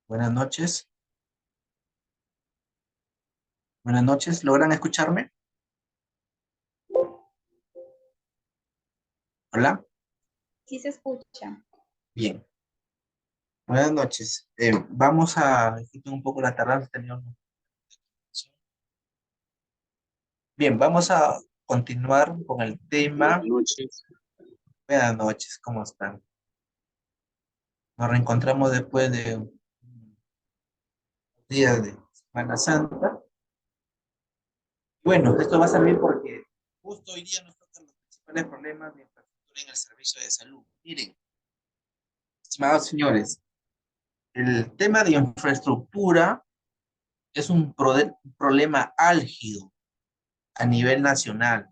Buenas noches. Buenas noches. ¿Logran escucharme? Hola. Sí se escucha. Bien. Buenas noches. Vamos a... Disculpen un poco la tardanza. Bien, vamos a continuar con el tema. Buenas noches. Buenas noches. ¿Cómo están? Nos reencontramos después de un día de Semana Santa. Bueno, esto va a servir porque justo hoy día nos tocan los principales problemas de infraestructura en el servicio de salud. Miren, estimados señores, el tema de infraestructura es un problema álgido a nivel nacional.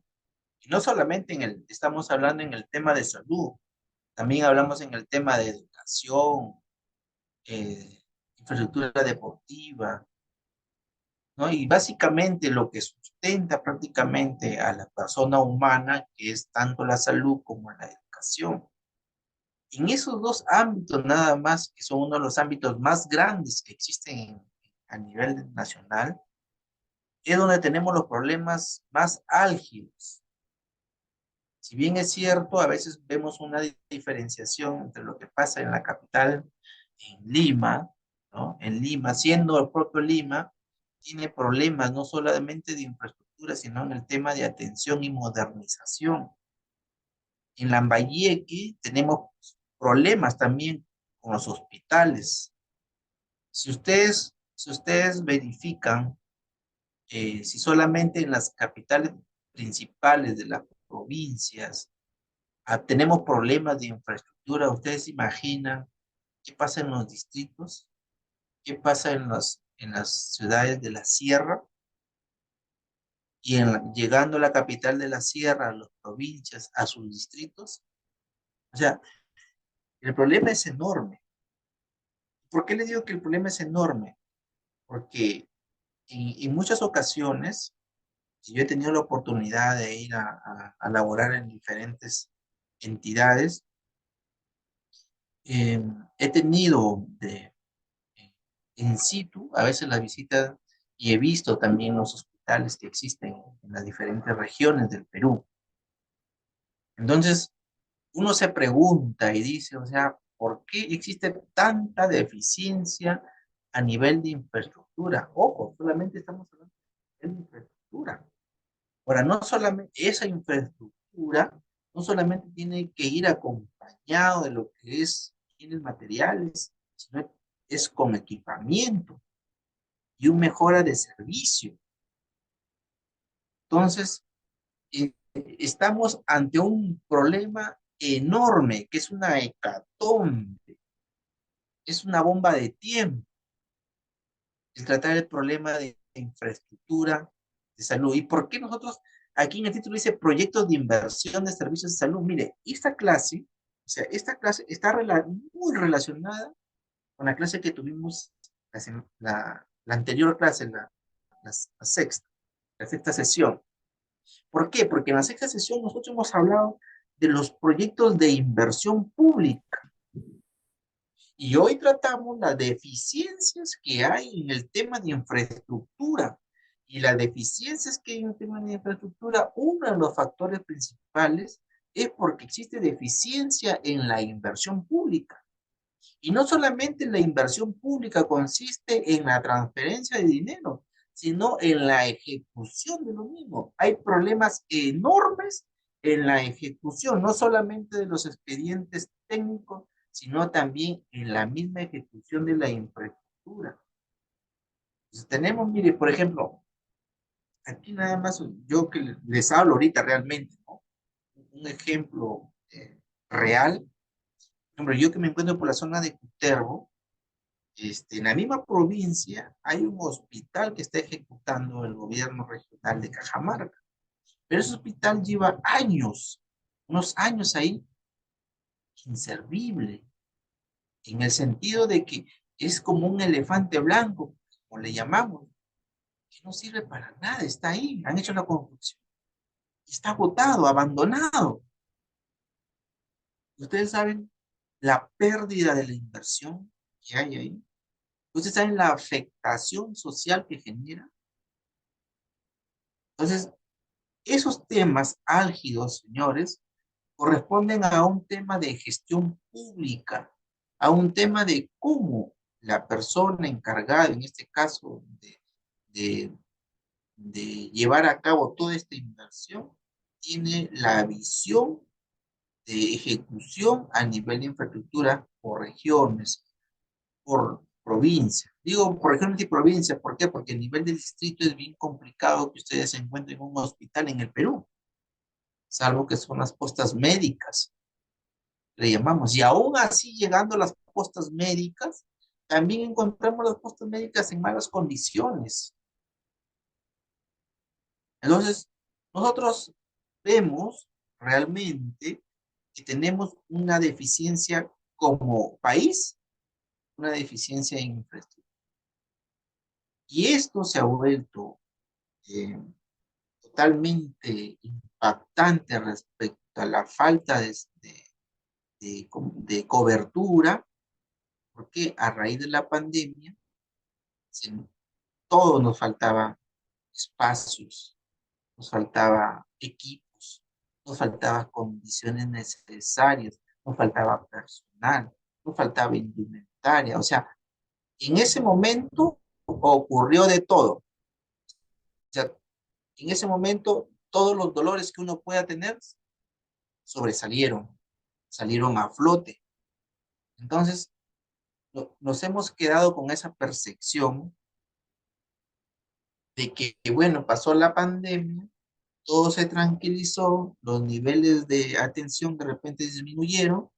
Y no solamente estamos hablando en el tema de salud, también hablamos en el tema de educación, infraestructura deportiva, ¿no? Y básicamente lo que sustenta prácticamente a la persona humana, que es tanto la salud como la educación. En esos dos ámbitos nada más, que son uno de los ámbitos más grandes que existen a nivel nacional, es donde tenemos los problemas más álgidos. Si bien es cierto, a veces vemos una diferenciación entre lo que pasa en la capital, en Lima, ¿no? En Lima, siendo el propio Lima, tiene problemas no solamente de infraestructura, sino en el tema de atención y modernización. En Lambayeque tenemos problemas también con los hospitales. Si ustedes verifican, si solamente en las capitales principales de las provincias tenemos problemas de infraestructura. ¿Ustedes imaginan qué pasa en los distritos? ¿Qué pasa en las ciudades de la sierra? Y llegando a la capital de la sierra, a las provincias, a sus distritos. O sea, el problema es enorme. ¿Por qué le digo que el problema es enorme? Porque en muchas ocasiones, si yo he tenido la oportunidad de ir a laborar en diferentes entidades, eh, he tenido in situ, a veces la visita, y he visto también los hospitales que existen en las diferentes regiones del Perú. Entonces, uno se pregunta y dice, o sea, ¿por qué existe tanta deficiencia a nivel de infraestructura? Ojo, solamente estamos hablando de infraestructura. Ahora, no solamente esa infraestructura, no solamente tiene que ir acompañado de lo que es bienes materiales, sino es con equipamiento y un mejora de servicio. Entonces, estamos ante un problema enorme, que es una hecatombe, es una bomba de tiempo, el tratar el problema de infraestructura, de salud. ¿Y por qué nosotros, aquí en el título dice proyectos de inversión de servicios de salud? Mire, esta clase, o sea, esta clase está muy relacionada con la clase que tuvimos, la anterior clase, la sexta sesión. ¿Por qué? Porque en la sexta sesión nosotros hemos hablado de los proyectos de inversión pública y hoy tratamos las deficiencias que hay en el tema de infraestructura. Y las deficiencias que hay en el tema de infraestructura, uno de los factores principales es porque existe deficiencia en la inversión pública. Y no solamente la inversión pública consiste en la transferencia de dinero, sino en la ejecución de lo mismo. Hay problemas enormes en la ejecución, no solamente de los expedientes técnicos, sino también en la misma ejecución de la infraestructura. Entonces, tenemos, mire, por ejemplo, aquí nada más yo que les hablo ahorita realmente, ¿no? Un ejemplo real. Por ejemplo, yo que me encuentro por la zona de Cutervo, en la misma provincia hay un hospital que está ejecutando el gobierno regional de Cajamarca, pero ese hospital lleva años, unos años ahí, inservible, en el sentido de que es como un elefante blanco, como le llamamos, que no sirve para nada, está ahí, han hecho la construcción, está botado, abandonado. Ustedes saben la pérdida de la inversión que hay ahí. Ustedes saben la afectación social que genera. Entonces, esos temas álgidos, señores, corresponden a un tema de gestión pública, a un tema de cómo la persona encargada, en este caso, de, de llevar a cabo toda esta inversión, tiene la visión de ejecución a nivel de infraestructura por regiones, por provincia. Digo por regiones y provincias, ¿por qué? Porque a nivel del distrito es bien complicado que ustedes se encuentren en un hospital en el Perú, salvo que son las postas médicas, le llamamos. Y aún así, llegando a las postas médicas, también encontramos las postas médicas en malas condiciones. Entonces, nosotros vemos realmente que tenemos una deficiencia como país, una deficiencia en infraestructura. Y esto se ha vuelto eh, totalmente impactante respecto a la falta de cobertura, porque a raíz de la pandemia, se, todo nos faltaba espacios, nos faltaba equipos, nos faltaba condiciones necesarias, nos faltaba personal, nos faltaba indumentaria. O sea, en ese momento ocurrió de todo. O sea, en ese momento todos los dolores que uno pueda tener sobresalieron, salieron a flote. Entonces, nos hemos quedado con esa percepción de que, bueno, pasó la pandemia, todo se tranquilizó, los niveles de atención de repente disminuyeron,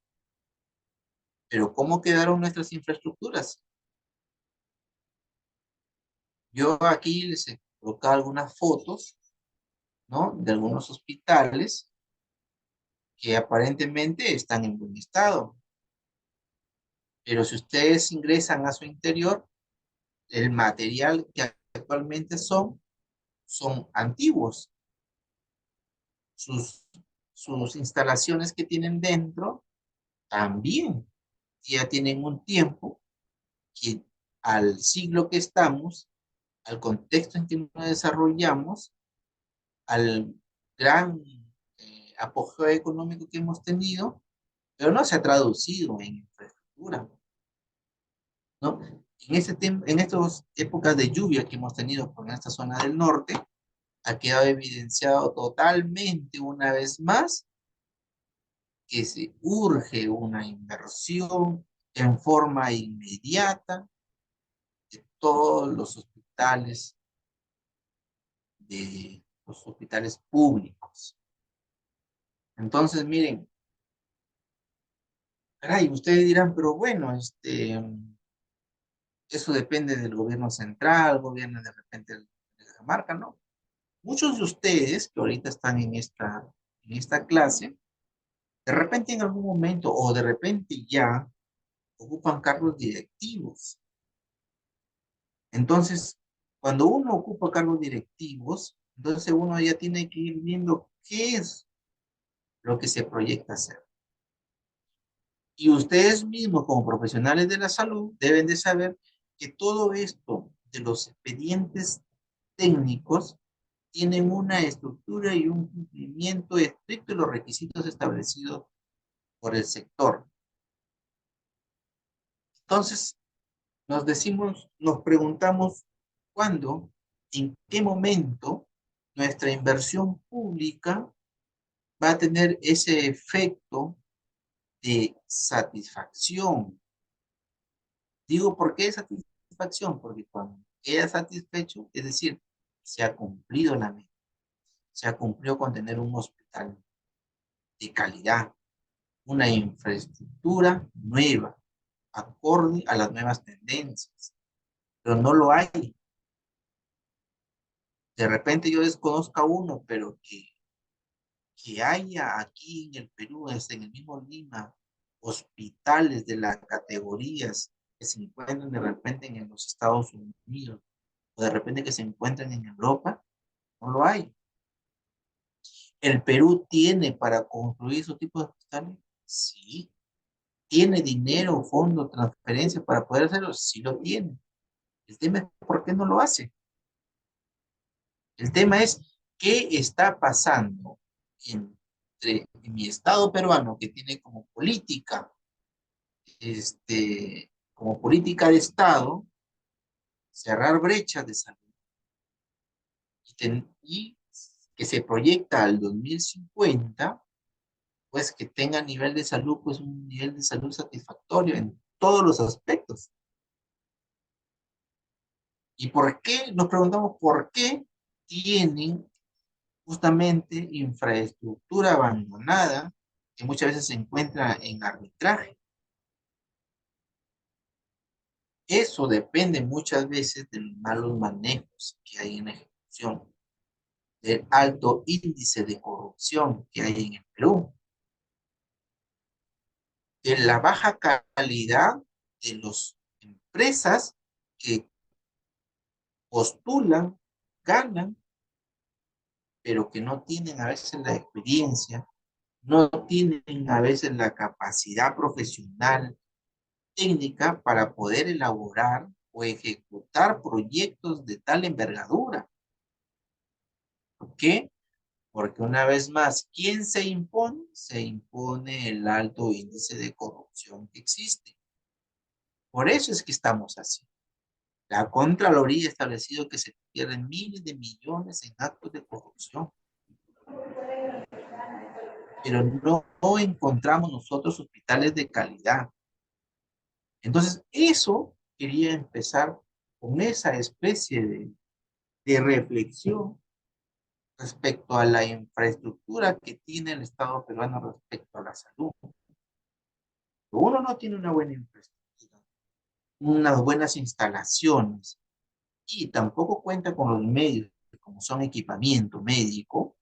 pero ¿cómo quedaron nuestras infraestructuras? Yo aquí les he colocado algunas fotos, ¿no? De algunos hospitales que aparentemente están en buen estado, pero si ustedes ingresan a su interior, el material que actualmente son antiguos. Sus, sus instalaciones que tienen dentro también ya tienen un tiempo que al siglo que estamos, al contexto en que nos desarrollamos, al gran apogeo económico que hemos tenido, pero no se ha traducido en infraestructura, ¿no? En estas épocas de lluvia que hemos tenido por esta zona del norte, ha quedado evidenciado totalmente una vez más que se urge una inversión en forma inmediata de todos los hospitales públicos. Entonces, miren, caray, ustedes dirán, pero bueno, eso depende del gobierno central, gobierno de repente de Cajamarca, ¿no? Muchos de ustedes que ahorita están en esta clase, de repente en algún momento o de repente ya ocupan cargos directivos. Entonces, cuando uno ocupa cargos directivos, entonces uno ya tiene que ir viendo qué es lo que se proyecta hacer. Y ustedes mismos, como profesionales de la salud, deben de saber que todo esto de los expedientes técnicos tienen una estructura y un cumplimiento estricto de los requisitos establecidos por el sector. Entonces, nos preguntamos cuándo, en qué momento nuestra inversión pública va a tener ese efecto de satisfacción. Digo, ¿por qué satisfacción? Porque cuando queda satisfecho, es decir, se ha cumplido la meta, se ha cumplido con tener un hospital de calidad, una infraestructura nueva, acorde a las nuevas tendencias, pero no lo hay. De repente yo desconozca uno, pero que haya aquí en el Perú, en el mismo Lima, hospitales de las categorías que se encuentran de repente en los Estados Unidos, o de repente que se encuentran en Europa, no lo hay. ¿El Perú tiene para construir esos tipos de hospitales? Sí. ¿Tiene dinero, fondo, transferencia para poder hacerlo? Sí lo tiene. El tema es por qué no lo hace. El tema es qué está pasando en mi Estado peruano, que tiene como política de Estado, cerrar brechas de salud y que se proyecta al 2050, pues que tenga nivel de salud, pues un nivel de salud satisfactorio en todos los aspectos. ¿Y por qué? Nos preguntamos por qué tienen justamente infraestructura abandonada que muchas veces se encuentra en arbitraje. Eso depende muchas veces de los malos manejos que hay en la ejecución, del alto índice de corrupción que hay en el Perú, de la baja calidad de las empresas que postulan, ganan, pero que no tienen a veces la experiencia, no tienen a veces la capacidad profesional, técnica para poder elaborar o ejecutar proyectos de tal envergadura. ¿Por qué? Porque una vez más, ¿quién se impone? Se impone el alto índice de corrupción que existe. Por eso es que estamos así. La Contraloría ha establecido que se pierden miles de millones en actos de corrupción, pero no encontramos nosotros hospitales de calidad. Entonces, eso quería empezar con esa especie de reflexión respecto a la infraestructura que tiene el Estado peruano respecto a la salud. Uno no tiene una buena infraestructura, unas buenas instalaciones y tampoco cuenta con los medios, como son equipamiento médico.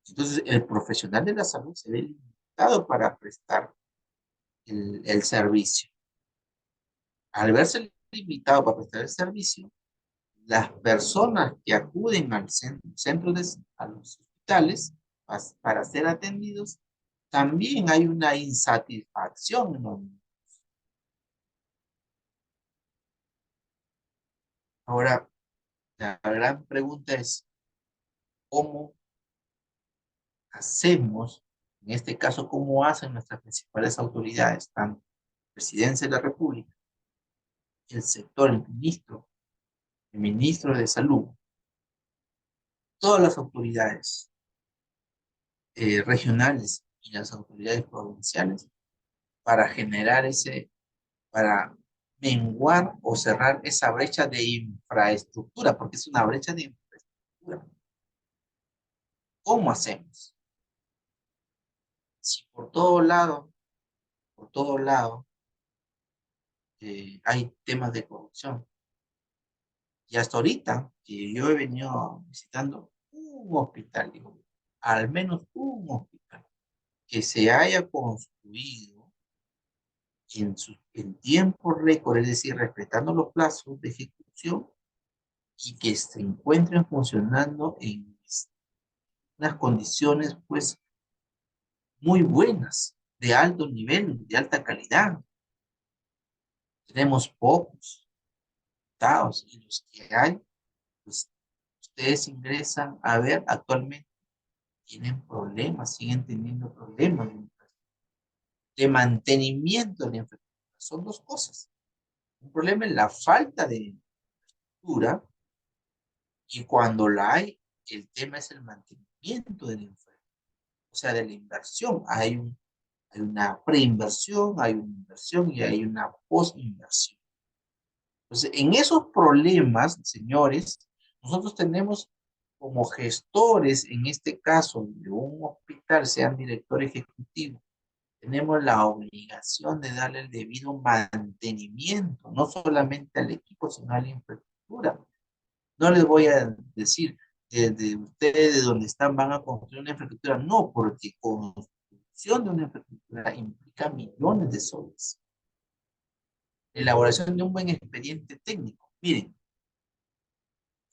Entonces, el profesional de la salud se ve limitado para prestar el servicio. Al verse limitado para prestar el servicio, las personas que acuden al centro a los hospitales para ser atendidos, también hay una insatisfacción, ¿no? Ahora, la gran pregunta es, ¿cómo hacemos, en este caso, cómo hacen nuestras principales autoridades, tanto la Presidencia de la República, el sector, el ministro de Salud, todas las autoridades regionales y las autoridades provinciales para generar para menguar o cerrar esa brecha de infraestructura, porque es una brecha de infraestructura? ¿Cómo hacemos? Si por todo lado, hay temas de corrupción. Y hasta ahorita, que yo he venido visitando un hospital, digo, al menos un hospital, que se haya construido en tiempo récord, es decir, respetando los plazos de ejecución y que se encuentren funcionando en unas condiciones, pues, muy buenas, de alto nivel, de alta calidad. Tenemos pocos estados y los que hay, pues, ustedes ingresan a ver actualmente, tienen problemas, siguen teniendo problemas de mantenimiento de la infraestructura. Son dos cosas. Un problema es la falta de infraestructura y cuando la el tema es el mantenimiento de la infraestructura, o sea, de la inversión. Hay una preinversión, hay una inversión y hay una postinversión. Entonces, en esos problemas, señores, nosotros tenemos como gestores, en este caso de un hospital, sean director ejecutivo, tenemos la obligación de darle el debido mantenimiento, no solamente al equipo, sino a la infraestructura. No les voy a decir, desde ustedes, de donde están, van a construir una infraestructura. No, porque construcción de una infraestructura implica millones de soles. Elaboración de un buen expediente técnico. Miren,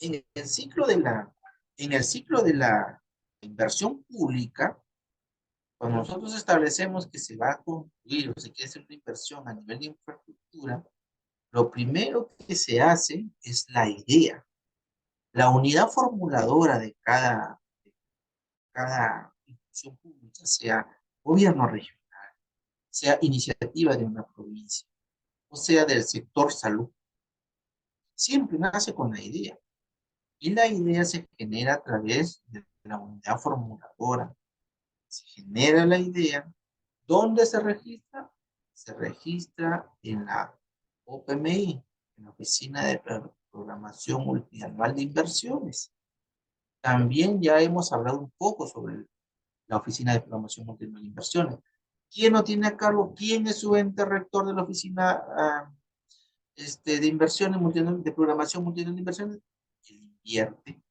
en el ciclo en el ciclo de la inversión pública, cuando nosotros establecemos que se va a construir o se quiere hacer una inversión a nivel de infraestructura, Lo primero que se hace es la idea. La unidad formuladora de cada institución pública, sea gobierno regional, sea iniciativa de una provincia, o sea del sector salud, siempre nace con la idea. Y la idea se genera a través de la unidad formuladora. Se genera la idea. ¿Dónde se registra? Se registra en la OPMI, en la Oficina de Programación Multianual de Inversiones. También ya hemos hablado un poco sobre la Oficina de Programación Multianual de Inversiones. ¿Quién no tiene a cargo? ¿Quién es su ente rector de la Oficina de Inversiones, de Programación Multianual de Inversiones? El invierte.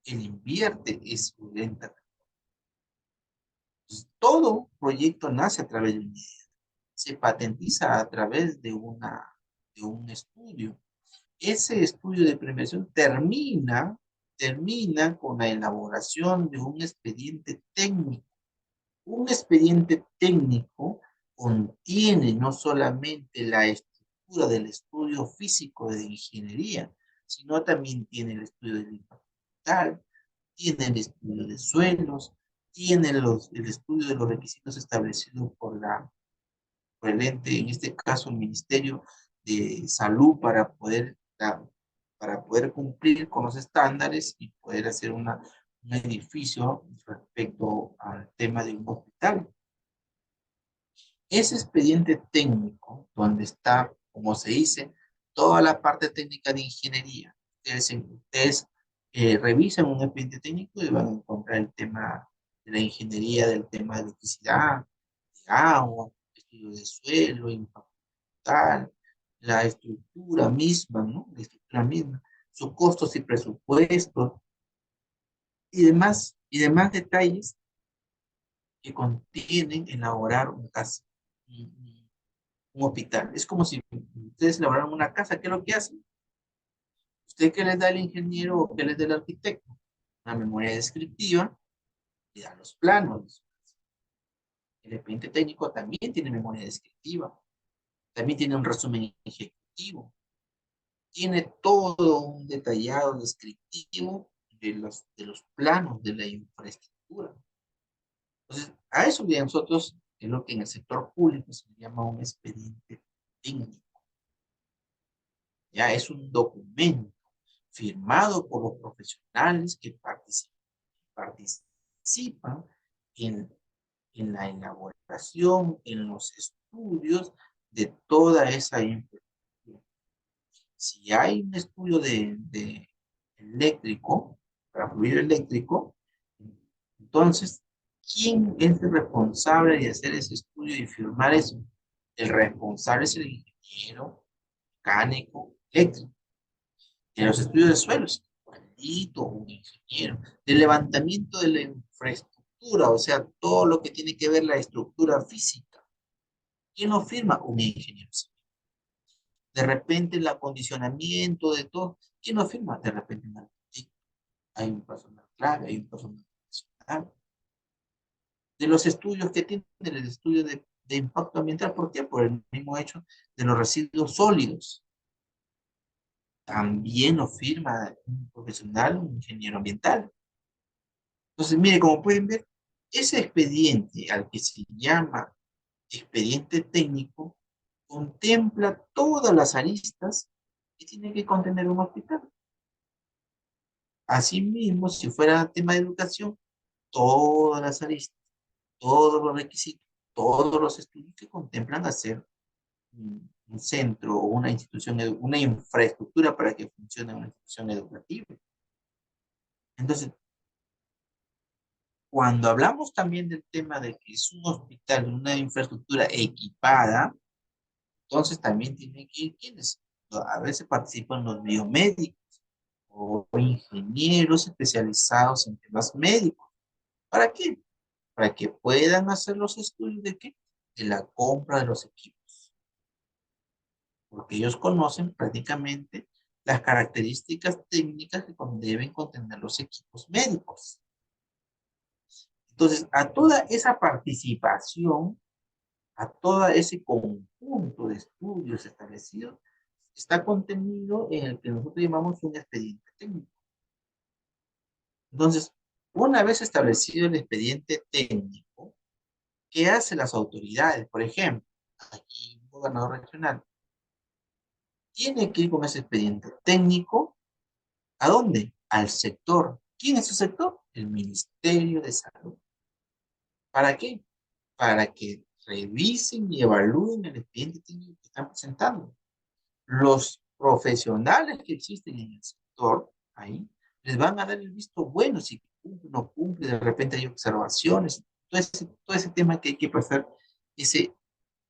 El invierte es su ente. Todo proyecto nace a través de una idea, se patentiza a través de un estudio. Ese estudio de prevención termina con la elaboración de un expediente técnico. Un expediente técnico contiene no solamente la estructura del estudio físico de ingeniería, sino también tiene el estudio del impacto ambiental, tiene el estudio de suelos, tiene el estudio de los requisitos establecidos por el ente, en este caso el Ministerio de Salud, para poder cumplir con los estándares y poder hacer un edificio respecto al tema de un hospital. Ese expediente técnico, donde está, como se dice, toda la parte técnica de ingeniería. Ustedes revisan un expediente técnico y van a encontrar el tema de la ingeniería, del tema de electricidad, de agua, estudio de suelo, impacto ambiental, la estructura misma, ¿no? La estructura misma, sus costos y presupuestos y demás detalles que contienen elaborar un caso, un hospital. Es como si ustedes elaboraran una casa. ¿Qué es lo que hacen? ¿Usted qué les da el ingeniero o qué les da el arquitecto? Una memoria descriptiva, le da los planos. El expediente técnico también tiene memoria descriptiva, también tiene un resumen ejecutivo, tiene todo un detallado descriptivo de los planos de la infraestructura. Entonces, a eso bien nosotros, es lo que en el sector público se llama un expediente técnico. Ya es un documento firmado por los profesionales que participan en, en la elaboración, en los estudios de toda esa infraestructura. Si hay un estudio de eléctrico, para fluido eléctrico, entonces, ¿quién es el responsable de hacer ese estudio y firmar eso? El responsable es el ingeniero mecánico eléctrico. En los estudios de suelos, un ingeniero, de levantamiento de la infraestructura, o sea, todo lo que tiene que ver la estructura física. ¿Quién lo firma? Un ingeniero civil. De repente el acondicionamiento de todo, ¿quién lo firma? De repente un arquitecto. Hay un personal clave, hay un personal profesional. De los estudios que tiene el estudio de impacto ambiental, ¿por qué? Por el mismo hecho de los residuos sólidos. También lo firma un profesional, un ingeniero ambiental. Entonces, mire, como pueden ver, ese expediente al que se llama expediente técnico contempla todas las aristas que tiene que contener un hospital. Asimismo, si fuera tema de educación, todas las aristas, todos los requisitos, todos los estudios que contemplan hacer un centro o una institución, una infraestructura para que funcione una institución educativa. Entonces, cuando hablamos también del tema de que es un hospital, una infraestructura equipada, entonces también tienen que ir quienes. A veces participan los biomédicos o ingenieros especializados en temas médicos. ¿Para qué? Para que puedan hacer los estudios de qué? De la compra de los equipos. Porque ellos conocen prácticamente las características técnicas que deben contener los equipos médicos. Entonces, a toda esa participación a todo ese conjunto de estudios establecidos, está contenido en el que nosotros llamamos un expediente técnico. Entonces, una vez establecido el expediente técnico, ¿qué hacen las autoridades? Por ejemplo, aquí un gobernador regional tiene que ir con ese expediente técnico. ¿A dónde? Al sector. ¿Quién es su sector? El Ministerio de Salud. ¿Para qué? Para que revisen y evalúen el expediente técnico que están presentando. Los profesionales que existen en el sector, ahí, les van a dar el visto bueno si cumple o no cumple, de repente hay observaciones, todo ese tema que hay que pasar, ese,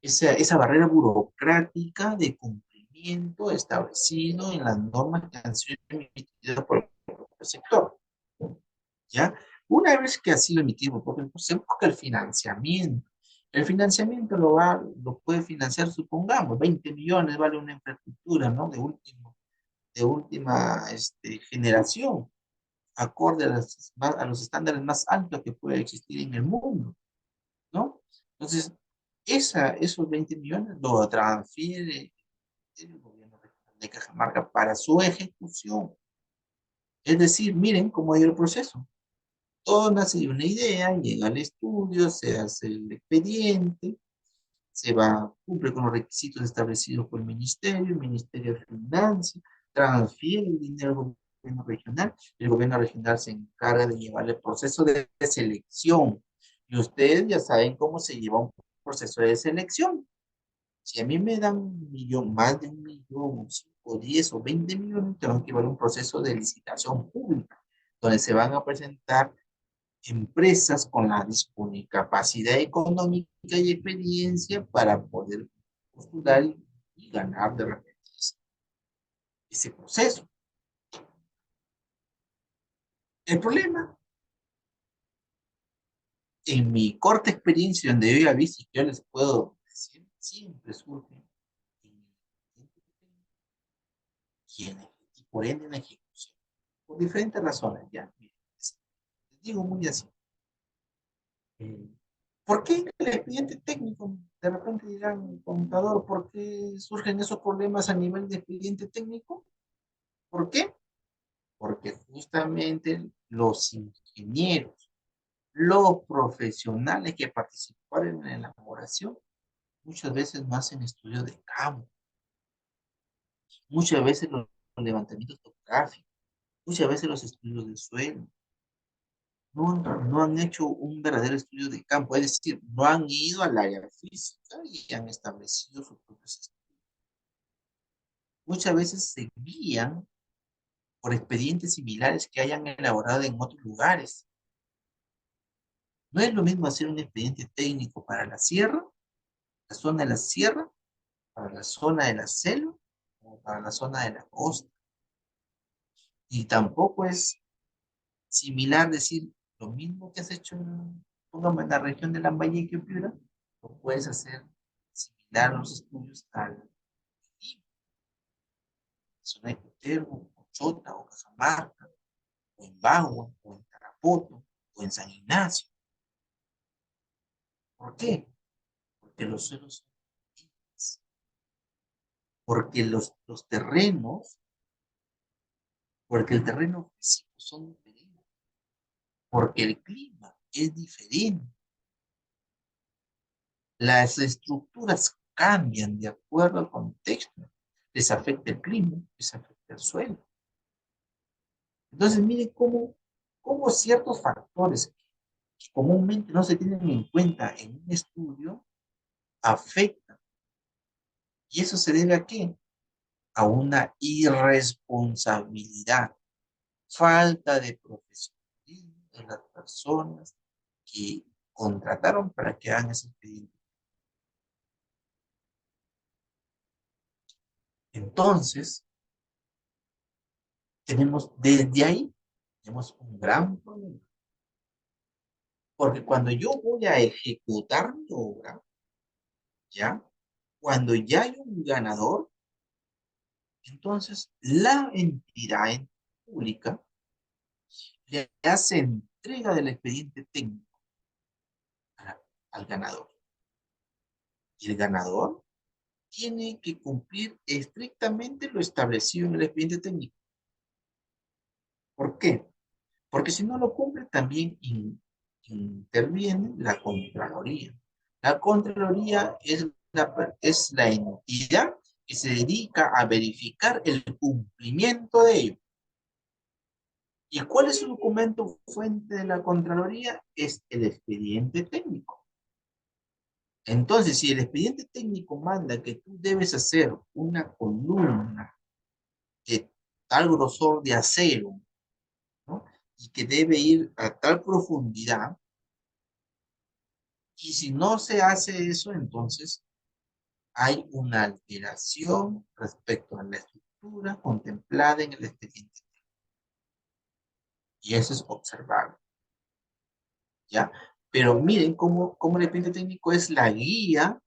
esa barrera burocrática de cumplimiento establecido en las normas que han sido emitidas por el sector. ¿Ya? Una vez que ha sido emitido, porque se busca el financiamiento. El financiamiento lo puede financiar, supongamos, 20 millones vale una infraestructura, ¿no? De última generación, acorde a los estándares más altos que puede existir en el mundo, ¿no? Entonces, esos 20 millones lo transfiere el gobierno de Cajamarca para su ejecución. Es decir, miren cómo ha ido el proceso. Todo nace de una idea, llega al estudio, se hace el expediente, cumple con los requisitos establecidos por el Ministerio financia, transfiere el dinero al gobierno regional, el gobierno regional se encarga de llevar el proceso de selección. Y ustedes ya saben cómo se lleva un proceso de selección. Si a mí me dan un millón, más de un millón, 5, 10 o 20 millones, tengo que llevar un proceso de licitación pública, donde se van a presentar empresas con la capacidad económica y experiencia para poder postular y ganar de repente ese proceso. El problema, en mi corta experiencia, donde yo ya vi, si yo les puedo decir, siempre surge y por ende en la ejecución, por diferentes razones, ya. Les digo muy así. Eh, ¿Por qué el expediente técnico? De repente dirán, contador, ¿por qué surgen esos problemas a nivel de expediente técnico? ¿Por qué? Porque justamente los ingenieros, los profesionales que participaron en la elaboración, muchas veces no hacen estudios de campo, muchas veces los levantamientos topográficos, muchas veces los estudios de suelo, no han hecho un verdadero estudio de campo, es decir, no han ido al área física y han establecido sus propios estudios. Muchas veces se guían por expedientes similares que hayan elaborado en otros lugares. No es lo mismo hacer un expediente técnico para la sierra, la zona de la sierra, para la zona de la selva o para la zona de la costa. Y tampoco es similar decir lo mismo que has hecho, pongamos en la región de Lambayeque o Piura, lo puedes hacer similar a los estudios al Lima, zona de Cutervo, o Chota, o Cajamarca, o en Bagua, o en Tarapoto, o en San Ignacio. ¿Por qué? Porque los suelos son diferentes, porque los terrenos, porque el terreno físico son diferentes, porque el clima es diferente. Las estructuras cambian de acuerdo al contexto. Les afecta el clima, les afecta el suelo. Entonces, miren cómo ciertos factores que comúnmente no se tienen en cuenta en un estudio afectan. ¿Y eso se debe a qué? A una irresponsabilidad, falta de profesionalismo de las personas que contrataron para que hagan ese expediente. Entonces, desde ahí, tenemos un gran problema. Porque cuando yo voy a ejecutar mi obra, ¿ya? Cuando ya hay un ganador, entonces la entidad pública le hace entrega del expediente técnico al ganador. Y el ganador tiene que cumplir estrictamente lo establecido en el expediente técnico. ¿Por qué? Porque si no lo cumple, también interviene la Contraloría. La Contraloría es la entidad que se dedica a verificar el cumplimiento de ello. ¿Y cuál es su documento fuente de la Contraloría? Es el expediente técnico. Entonces, si el expediente técnico manda que tú debes hacer una columna de tal grosor de acero, ¿no? Y que debe ir a tal profundidad, y si no se hace eso, entonces hay una alteración respecto a la estructura contemplada en el expediente. Y eso es observable, ¿ya? Pero miren cómo el expediente técnico es la guía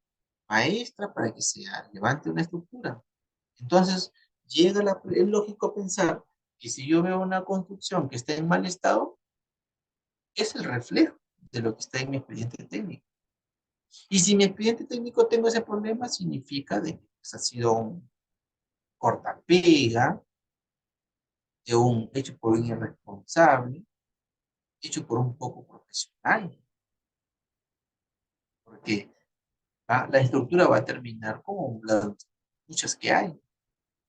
maestra para que se levante una estructura. Entonces, es lógico pensar que si yo veo una construcción que está en mal estado, es el reflejo de lo que está en mi expediente técnico. Y si mi expediente técnico tengo ese problema, significa de que pues, ha sido un cortapega, de un hecho por un irresponsable, hecho por un poco profesional, porque la estructura va a terminar como las muchas que hay,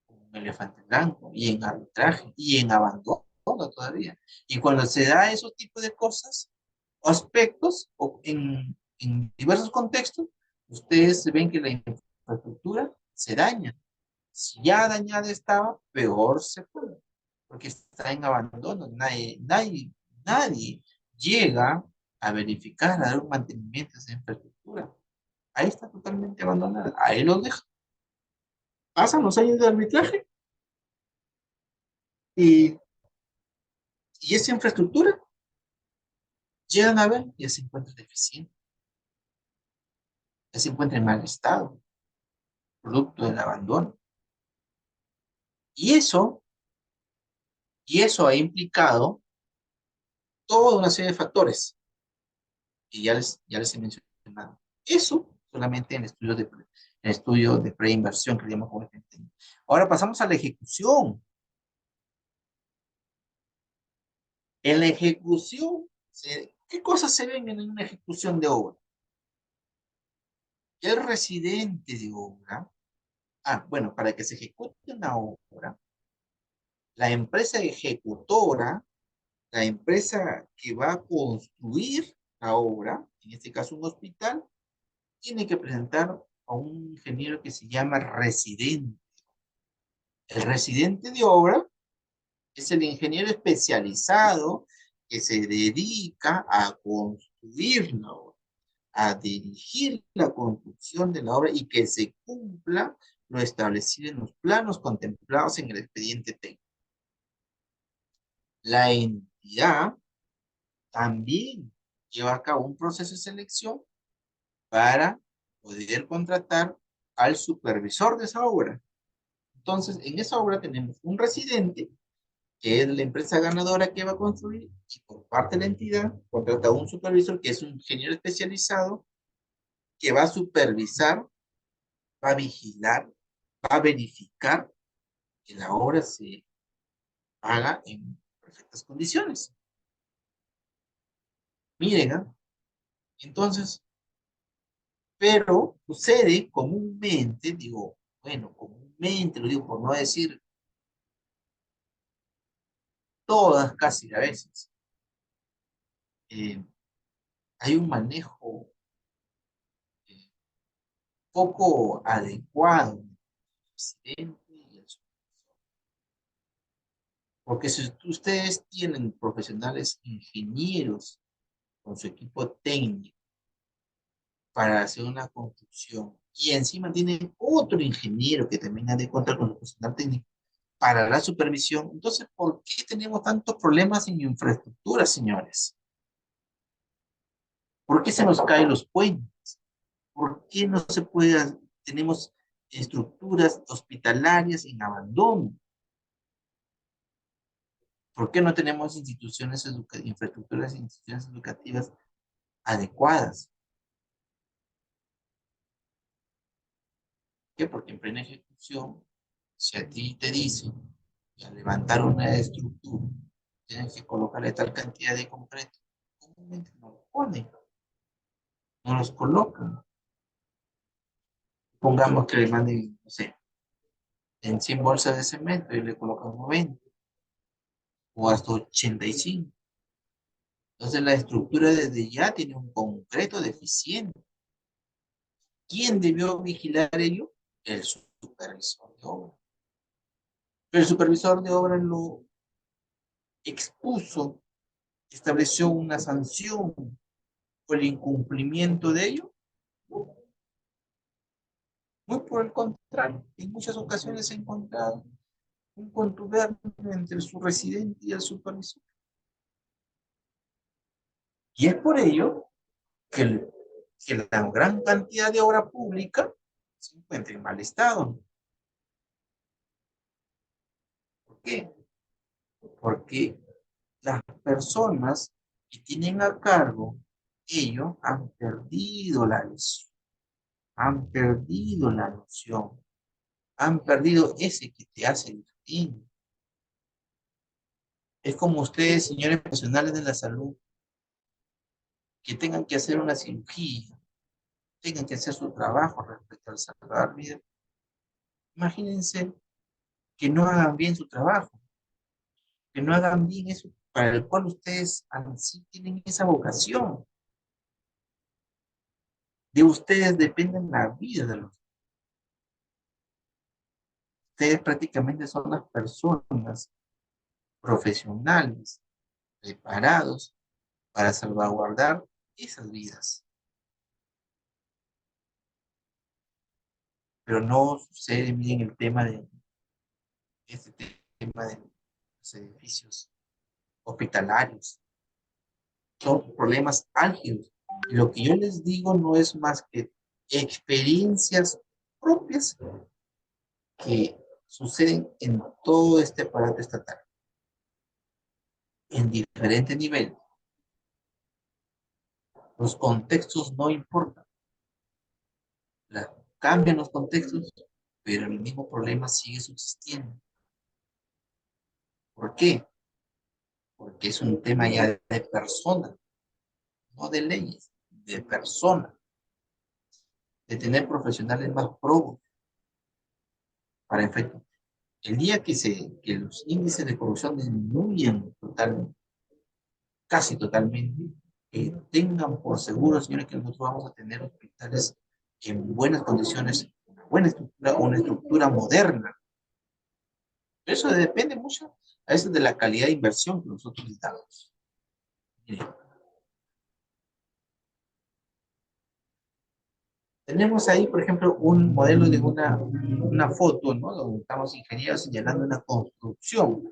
como un elefante blanco, y en arbitraje, y en abandono todavía. Y cuando se da esos tipos de cosas, o aspectos, o en diversos contextos, ustedes ven que la infraestructura se daña. Si ya dañada estaba, peor se fue, porque está en abandono. Nadie llega a verificar, a dar un mantenimiento a esa infraestructura. Ahí está totalmente abandonada. Ahí lo deja. Pasan los años de arbitraje y, y esa infraestructura llegan a ver y ya se encuentra deficiente, ya se encuentra en mal estado, producto del abandono. Y eso, y eso ha implicado toda una serie de factores que ya les he mencionado. Eso solamente en estudio de preinversión que le llamamos como gente. Ahora pasamos a la ejecución. En la ejecución, ¿qué cosas se ven en una ejecución de obra? El residente de obra, bueno, para que se ejecute una obra, la empresa ejecutora, la empresa que va a construir la obra, en este caso un hospital, tiene que presentar a un ingeniero que se llama residente. El residente de obra es el ingeniero especializado que se dedica a construir la obra, a dirigir la construcción de la obra y que se cumpla lo establecido en los planos contemplados en el expediente técnico. La entidad también lleva a cabo un proceso de selección para poder contratar al supervisor de esa obra. Entonces, en esa obra tenemos un residente, que es la empresa ganadora que va a construir, y por parte de la entidad contrata a un supervisor, que es un ingeniero especializado, que va a supervisar, va a vigilar, va a verificar que la obra se haga en perfectas condiciones. Miren, entonces, pero sucede comúnmente, digo, bueno, comúnmente, lo digo por no decir todas casi a veces, eh, hay un manejo eh, poco adecuado del presidente y el supervisor. Porque si ustedes tienen profesionales ingenieros con su equipo técnico para hacer una construcción y encima tienen otro ingeniero que también ha de contar con su personal técnico para la supervisión, entonces, ¿por qué tenemos tantos problemas en infraestructura, señores? ¿Por qué se nos caen los puentes? ¿Por qué no se puede, tenemos estructuras hospitalarias en abandono? ¿Por qué no tenemos infraestructuras e instituciones educativas adecuadas? ¿Qué? Porque en plena ejecución, si a ti te dicen que al levantar una estructura tienes que colocarle tal cantidad de concreto, comúnmente no lo ponen, no los colocan. Pongamos que le manden, no sé, en 100 bolsas de cemento y le colocan 90 o hasta 85. Entonces la estructura desde ya tiene un concreto deficiente. ¿Quién debió vigilar ello? El supervisor de obra. Pero el supervisor de obra lo expuso, estableció una sanción por el incumplimiento de ello. Muy por el contrario, en muchas ocasiones he encontrado un contubernio entre su residente y el supervisor. Y es por ello que, que la gran cantidad de obra pública se encuentra en mal estado. ¿Por qué? Porque las personas que tienen a cargo ellos han perdido la noción, han perdido ese que te hace distinto. Es como ustedes, señores profesionales de la salud, que tengan que hacer una cirugía, tengan que hacer su trabajo respecto al salvar vidas. Imagínense que no hagan bien su trabajo, que no hagan bien eso para el cual ustedes así tienen esa vocación. De ustedes dependen la vida de los. Ustedes prácticamente son las personas profesionales preparados para salvaguardar esas vidas. Pero no sucede, miren, el tema de este tema de los edificios hospitalarios. Son problemas álgidos. Y lo que yo les digo no es más que experiencias propias que suceden en todo este aparato estatal, en diferentes niveles. Los contextos no importan. Cambian los contextos, pero el mismo problema sigue subsistiendo. ¿Por qué? Porque es un tema ya de persona, no de leyes, de persona, de tener profesionales más probos para efecto. El día que los índices de corrupción disminuyan totalmente, casi totalmente, tengan por seguro, señores, que nosotros vamos a tener hospitales en buenas condiciones, una buena estructura, una estructura moderna. Eso depende mucho a veces de la calidad de inversión que nosotros les damos. Miren, tenemos ahí, por ejemplo, un modelo de una foto, ¿no? Donde estamos ingenieros señalando una construcción.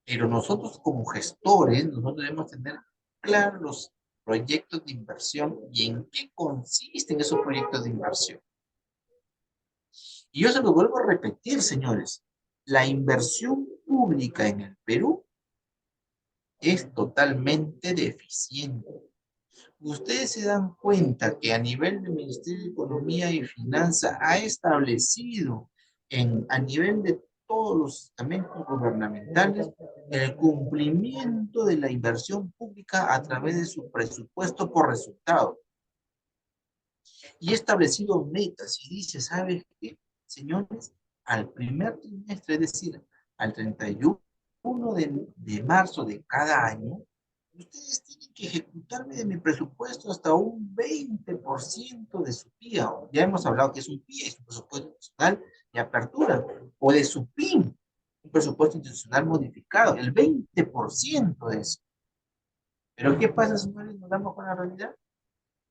Pero nosotros como gestores, nosotros debemos tener claros los proyectos de inversión y en qué consisten esos proyectos de inversión. Y yo se lo vuelvo a repetir, señores. La inversión pública en el Perú es totalmente deficiente. Ustedes se dan cuenta que a nivel del Ministerio de Economía y Finanzas ha establecido a nivel de todos los estamentos gubernamentales el cumplimiento de la inversión pública a través de su presupuesto por resultado. Y ha establecido metas y dice, ¿sabes qué, señores? Al primer trimestre, es decir, al 31 de marzo de cada año, ustedes tienen que ejecutarme de mi presupuesto hasta un 20% de su PIA. Ya hemos hablado que es un PIA, es un presupuesto nacional de apertura, o de su PIN, un presupuesto institucional modificado, el 20% de eso. Pero ¿qué pasa, señores? Nos damos con la realidad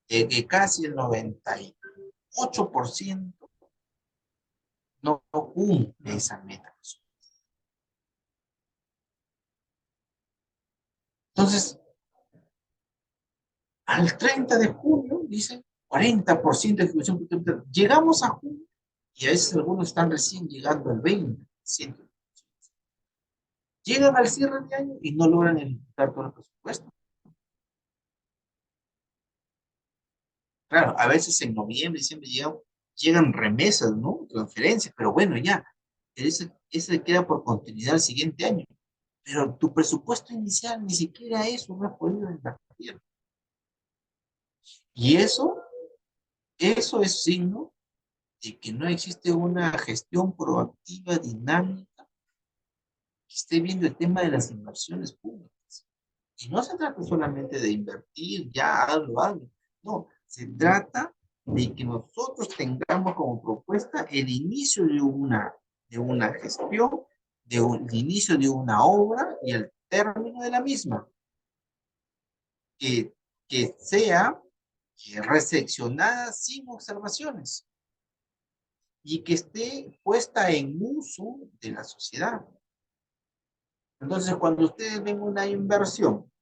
de que casi el 98% no cumple esa meta. Entonces, al 30 de junio, dice 40% de ejecución. Llegamos a junio y a veces algunos están recién llegando al 20%. Llegan al cierre de año y no logran ejecutar todo el presupuesto. Claro, a veces en noviembre, diciembre llegan llegan remesas, ¿no? Transferencias, pero bueno, ya, ese queda por continuidad el siguiente año. Pero tu presupuesto inicial ni siquiera eso no has podido invertir. Y eso es signo de que no existe una gestión proactiva, dinámica, que esté viendo el tema de las inversiones públicas. Y no se trata solamente de invertir, ya, hazlo, hazlo. No, se trata de que nosotros tengamos como propuesta el inicio de una gestión, el inicio de una obra y el término de la misma, que, que sea recepcionada sin observaciones y que esté puesta en uso de la sociedad. Entonces, cuando ustedes ven una inversión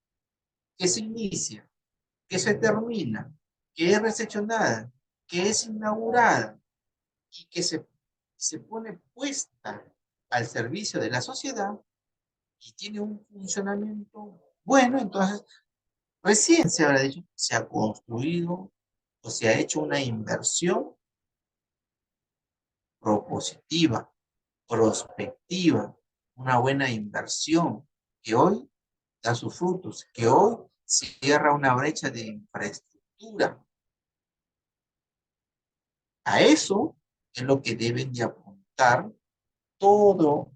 que se inicia, que se termina, que es recepcionada, que es inaugurada y que se pone puesta al servicio de la sociedad y tiene un funcionamiento bueno, entonces recién se habrá dicho, se ha construido o se ha hecho una inversión propositiva, prospectiva, una buena inversión que hoy da sus frutos, que hoy cierra una brecha de infraestructura. A eso es lo que deben de apuntar todos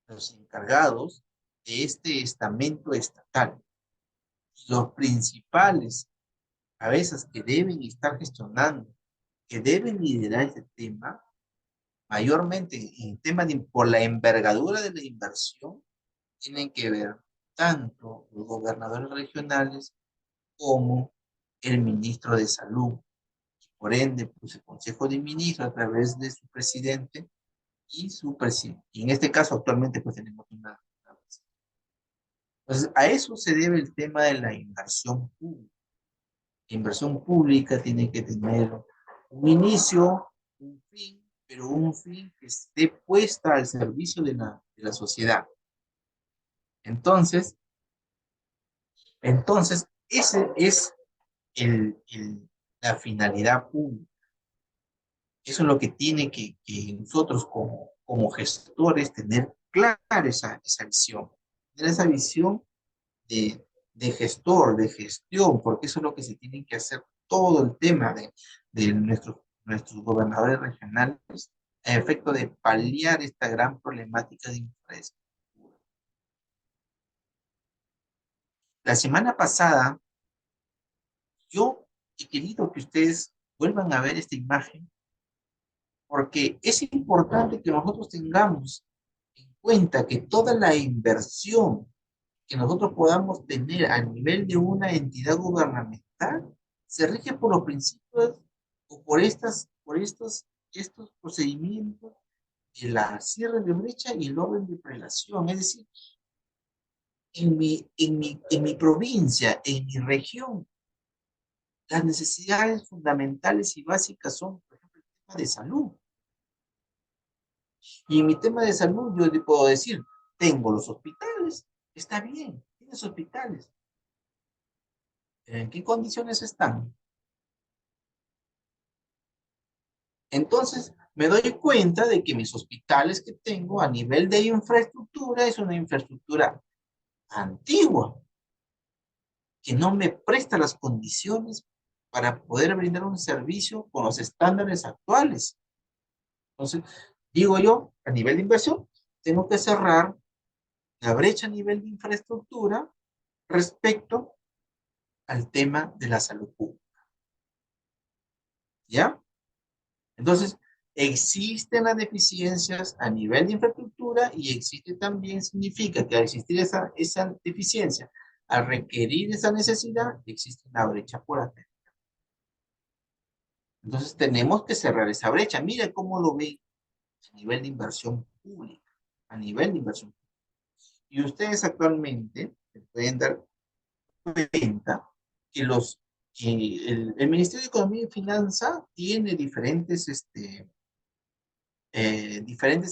los encargados de este estamento estatal. Los principales cabezas que deben estar gestionando, que deben liderar este tema, mayormente en tema de, por la envergadura de la inversión, tienen que ver tanto los gobernadores regionales como el ministro de Salud. Por ende, pues el Consejo de Ministros a través de su presidente y su presidente. Y en este caso, actualmente, pues tenemos una. Entonces, a eso se debe el tema de la inversión pública. La inversión pública tiene que tener un inicio, un fin, pero un fin que esté puesta al servicio de la sociedad. Entonces, ese es la finalidad pública. Eso es lo que tiene que nosotros como gestores tener clara esa visión. Tener esa visión de gestor, de gestión, porque eso es lo que se tiene que hacer todo el tema de nuestros gobernadores regionales a efecto de paliar esta gran problemática de infraestructura. La semana pasada, yo he querido que ustedes vuelvan a ver esta imagen porque es importante que nosotros tengamos en cuenta que toda la inversión que nosotros podamos tener a nivel de una entidad gubernamental se rige por los principios o estos procedimientos de la cierre de brecha y el orden de prelación. Es decir, en mi provincia, en mi región, las necesidades fundamentales y básicas son, por ejemplo, el tema de salud. Y en mi tema de salud, yo le puedo decir, tengo los hospitales, está bien, tienes hospitales. ¿En qué condiciones están? Entonces, me doy cuenta de que mis hospitales que tengo a nivel de infraestructura es una infraestructura antigua, que no me presta las condiciones para poder brindar un servicio con los estándares actuales. Entonces, digo yo, a nivel de inversión, tengo que cerrar la brecha a nivel de infraestructura respecto al tema de la salud pública. ¿Ya? Entonces, existen las deficiencias a nivel de infraestructura y existe también, significa que al existir esa deficiencia, al requerir esa necesidad, existe una brecha por atender. Entonces, tenemos que cerrar esa brecha. Mira cómo lo ve a nivel de inversión pública, a nivel de inversión pública. Y ustedes actualmente se pueden dar cuenta que el Ministerio de Economía y Finanza tiene diferentes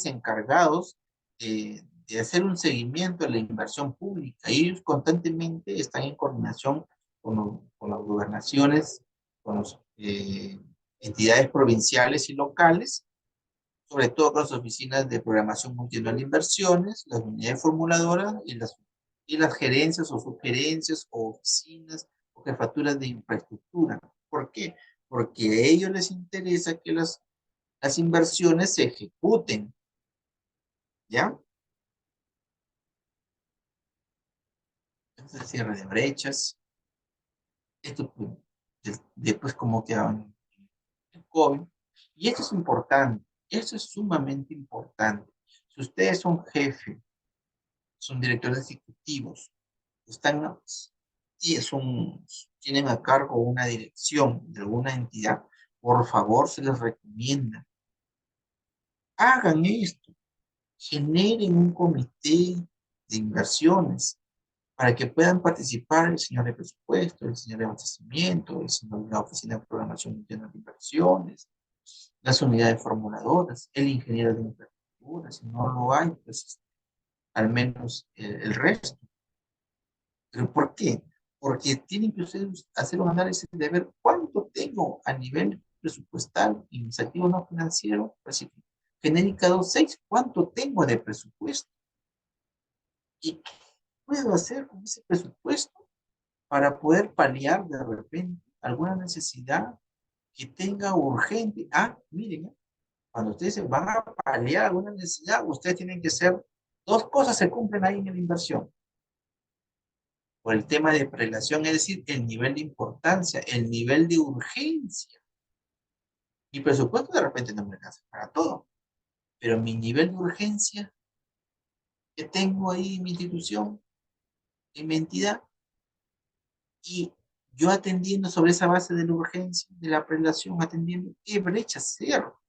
encargados de hacer un seguimiento de la inversión pública. Ellos constantemente están en coordinación con las gobernaciones, con los entidades provinciales y locales, sobre todo con las oficinas de programación multianual de inversiones, las unidades formuladoras y las gerencias o subgerencias o oficinas o jefaturas de infraestructura. ¿Por qué? Porque a ellos les interesa que las inversiones se ejecuten, ¿ya? Entonces, cierre de brechas, esto pues, después como que el COVID. Y esto es importante, esto es sumamente importante. Si ustedes son jefes, son directores ejecutivos, están, tienen a cargo una dirección de alguna entidad, por favor se les recomienda, hagan esto, generen un comité de inversiones para que puedan participar el señor de presupuesto, el señor de abastecimiento, el señor de la oficina de programación interna de inversiones, las unidades formuladoras, el ingeniero de infraestructura, si no lo hay, pues al menos el resto. ¿Pero por qué? Porque tienen que ustedes hacer un análisis de ver cuánto tengo a nivel presupuestal y mis activos no financieros, pues, genérica 2.6, cuánto tengo de presupuesto y qué puedo hacer con ese presupuesto para poder paliar de repente alguna necesidad que tenga urgente. Ah, miren, cuando ustedes se van a paliar alguna necesidad, ustedes tienen que hacer dos cosas se cumplen ahí en la inversión. Por el tema de prelación, es decir, el nivel de importancia, el nivel de urgencia. Mi presupuesto de repente no me alcanza para todo, pero mi nivel de urgencia que tengo ahí en mi institución, en mi entidad, y yo atendiendo sobre esa base de la urgencia, de la prelación, atendiendo qué brecha cierro.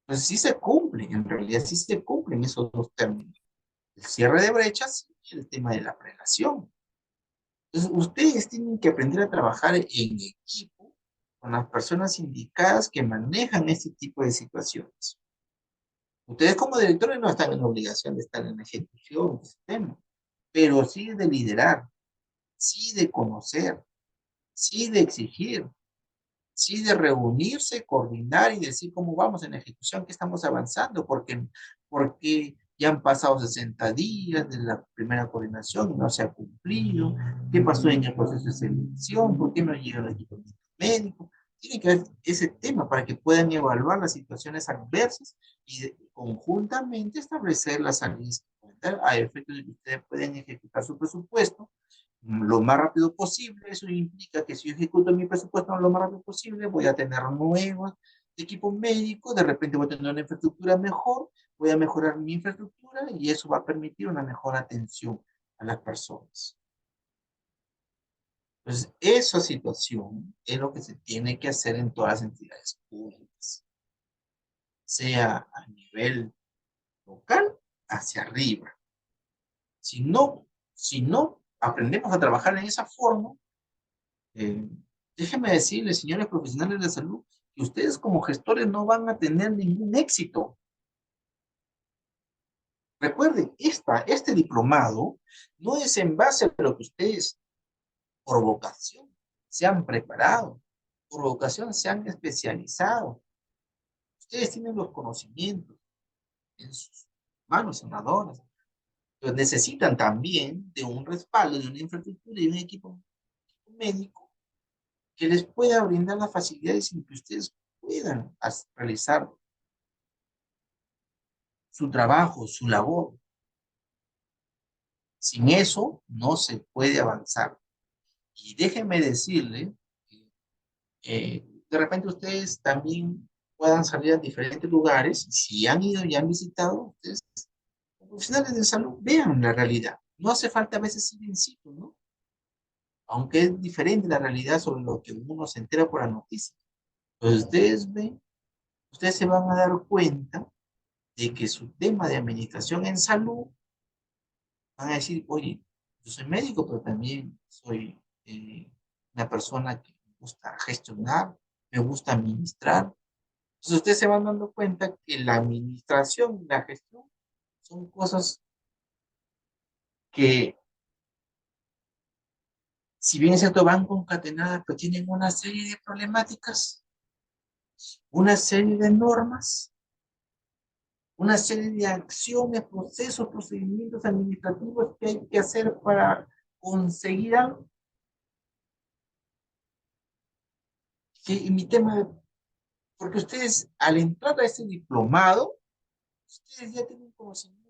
Entonces sí se cumplen, en realidad sí se cumplen esos dos términos. El cierre de brechas y el tema de la prelación. Entonces, ustedes tienen que aprender a trabajar en equipo con las personas indicadas que manejan este tipo de situaciones. Ustedes como directores no están en obligación de estar en la ejecución del sistema, pero sí de liderar, sí de conocer, sí de exigir, sí de reunirse, coordinar y decir cómo vamos en la ejecución, que estamos avanzando, porque ya han pasado 60 días de la primera coordinación y no se ha cumplido, qué pasó en el proceso de selección, por qué no llega el equipamiento médico. Tiene que haber ese tema para que puedan evaluar las situaciones adversas y conjuntamente establecer las salidas a efectos de que ustedes puedan ejecutar su presupuesto lo más rápido posible. Eso implica que si yo ejecuto mi presupuesto lo más rápido posible, voy a tener nuevos equipos médicos, de repente voy a tener una infraestructura mejor, voy a mejorar mi infraestructura y eso va a permitir una mejor atención a las personas. Entonces, esa situación es lo que se tiene que hacer en todas las entidades públicas, sea a nivel local hacia arriba. Si no, si no aprendemos a trabajar en esa forma, Eh, déjenme decirles, señores profesionales de salud, que ustedes como gestores no van a tener ningún éxito. Recuerden, este diplomado no es en base a lo que ustedes por vocación se han preparado, por vocación se han especializado. Ustedes tienen los conocimientos en sus manos sanadoras, pero necesitan también de un respaldo, de una infraestructura y de un equipo médico que les pueda brindar las facilidades en que ustedes puedan realizar su trabajo, su labor. Sin eso no se puede avanzar. Y déjenme decirle que de repente ustedes también puedan salir a diferentes lugares. Si han ido y han visitado, ustedes, como profesionales de salud, vean la realidad. No hace falta a veces ir in situ, ¿no? Aunque es diferente la realidad sobre lo que uno se entera por la noticia. Pues ustedes ven, ustedes se van a dar cuenta de que su tema de administración en salud van a decir, oye, yo soy médico, pero también soy una persona que me gusta gestionar, me gusta administrar. Entonces ustedes se van dando cuenta que la administración y la gestión son cosas que, si bien es cierto, van concatenadas, pero tienen una serie de problemáticas una serie de normas, una serie de acciones, procesos, procedimientos administrativos que hay que hacer para conseguir algo. Y mi tema, porque ustedes al entrar a ese diplomado, ustedes ya tienen conocimiento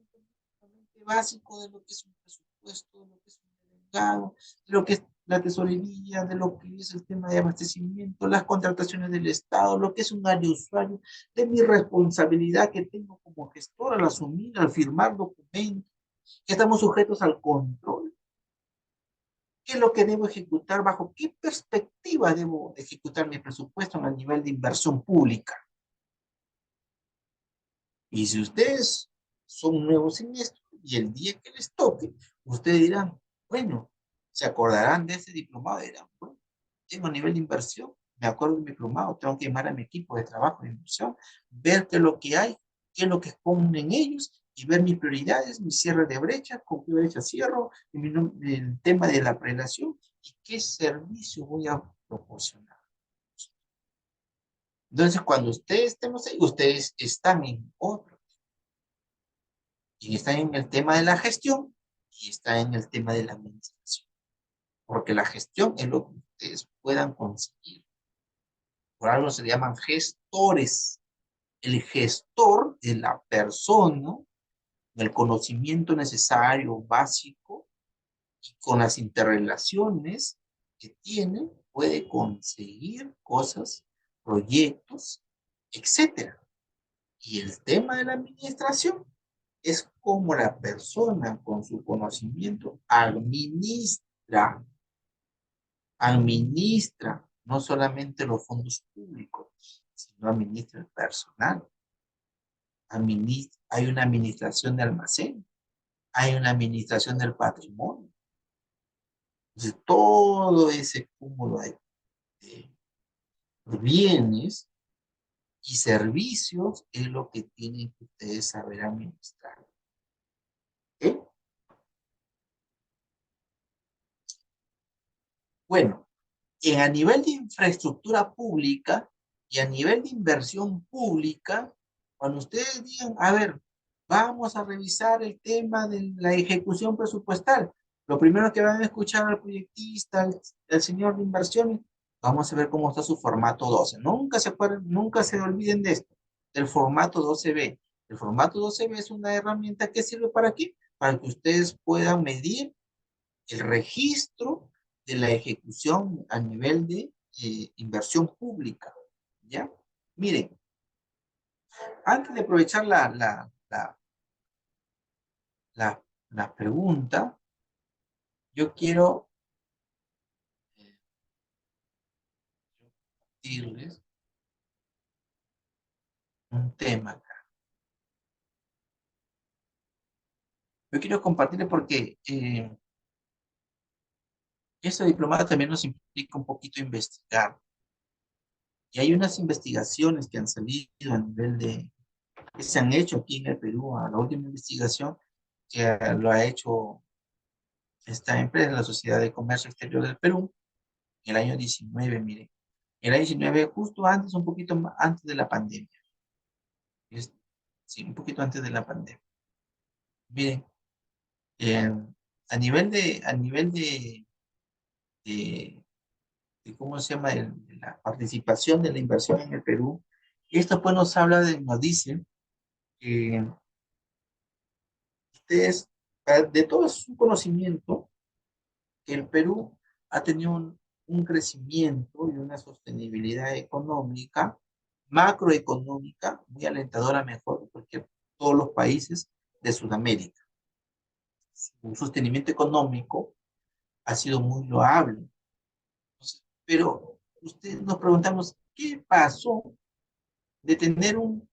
básico de lo que es un presupuesto, de lo que es un delegado, de lo que es la tesorería, de lo que es el tema de abastecimiento, las contrataciones del Estado, lo que es un área usuario, de mi responsabilidad que tengo como gestor al asumir, al firmar documentos, que estamos sujetos al control. ¿Qué es lo que debo ejecutar? ¿Bajo qué perspectiva debo ejecutar mi presupuesto a nivel de inversión pública? Y si ustedes son nuevos en esto y el día que les toque, ustedes dirán, bueno, se acordarán de ese diplomado, dirán, bueno, tengo a nivel de inversión, me acuerdo de mi diplomado, tengo que llamar a mi equipo de trabajo de inversión, ver qué es lo que hay, qué es lo que ponen ellos y ver mis prioridades, mi cierre de brecha, con qué brecha cierro, el tema de la prelación y qué servicio voy a proporcionar. Entonces, cuando ustedes estemos ahí, ustedes están en otro. Y está en el tema de la gestión y está en el tema de la administración. Porque la gestión es lo que ustedes puedan conseguir. Por algo se llaman gestores. El gestor es la persona, el conocimiento necesario, básico, y con las interrelaciones que tiene, puede conseguir cosas, proyectos, etcétera. Y el tema de la administración es como la persona con su conocimiento administra no solamente los fondos públicos, sino administra el personal. Hay una administración de almacén, hay una administración del patrimonio. Entonces, todo ese cúmulo de bienes y servicios es lo que tienen que ustedes saber administrar. ¿Ok? Bueno, a nivel de infraestructura pública y a nivel de inversión pública, cuando ustedes digan, a ver, vamos a revisar el tema de la ejecución presupuestal, lo primero que van a escuchar al proyectista, al señor de inversiones, vamos a ver cómo está su formato 12. Nunca se acuerden, nunca se olviden de esto, del formato 12B. El formato 12B es una herramienta que sirve para qué? Para que ustedes puedan medir el registro de la ejecución a nivel de inversión pública. ¿Ya? Miren, antes de aprovechar la pregunta, yo quiero decirles un tema acá. Yo quiero compartirles porque este diplomado también nos implica un poquito investigar. Y hay unas investigaciones que han salido a nivel que se han hecho aquí en el Perú. La última investigación que lo ha hecho esta empresa, la Sociedad de Comercio Exterior del Perú, en el año 19, miren. En el año 19, justo antes, un poquito antes de la pandemia. Sí, un poquito antes de la pandemia. Miren, eh, a nivel de, ¿cómo se llama? De la participación de la inversión en el Perú, esto pues nos dice que ustedes, de todo su conocimiento, que el Perú ha tenido un crecimiento y una sostenibilidad económica, macroeconómica, muy alentadora, mejor que todos los países de Sudamérica. Su sostenimiento económico ha sido muy loable. Pero usted nos preguntamos, ¿qué pasó de tener un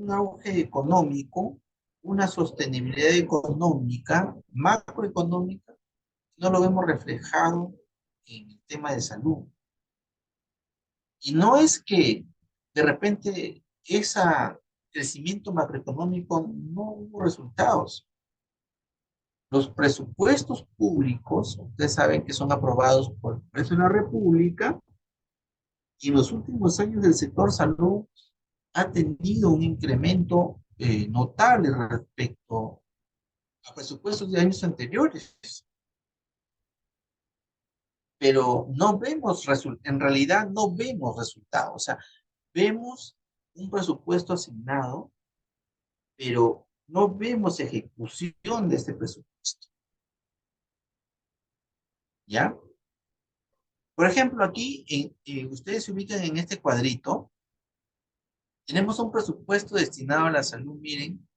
auge económico, una sostenibilidad económica, macroeconómica? No lo vemos reflejado en el tema de salud. Y no es que de repente ese crecimiento macroeconómico no hubo resultados. Los presupuestos públicos, ustedes saben que son aprobados por el Congreso de la República Y en los últimos años el sector salud ha tenido un incremento notable respecto a presupuestos de años anteriores, pero no vemos, en realidad no vemos resultados. O sea, vemos un presupuesto asignado, pero no vemos ejecución de este presupuesto. ¿Ya? Por ejemplo, aquí ustedes se ubican en este cuadrito. Tenemos un presupuesto destinado a la salud, miren,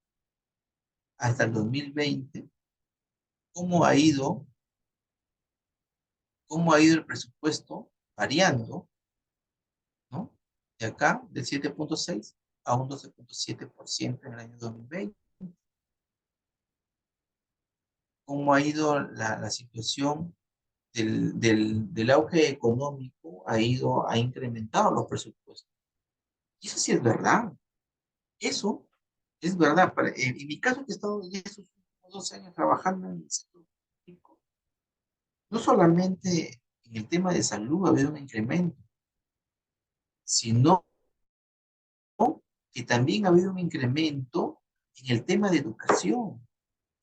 hasta el 2020, cómo ha ido, cómo ha ido el presupuesto variando, ¿no? De acá, del 7,6 a un 12,7% en el año 2020. Cómo ha ido la situación del auge económico, ha incrementado los presupuestos. Y eso sí es verdad. Eso es verdad. En mi caso, que he estado en esos últimos 12 años trabajando en el sector público, no solamente en el tema de salud ha habido un incremento, sino que también ha habido un incremento en el tema de educación,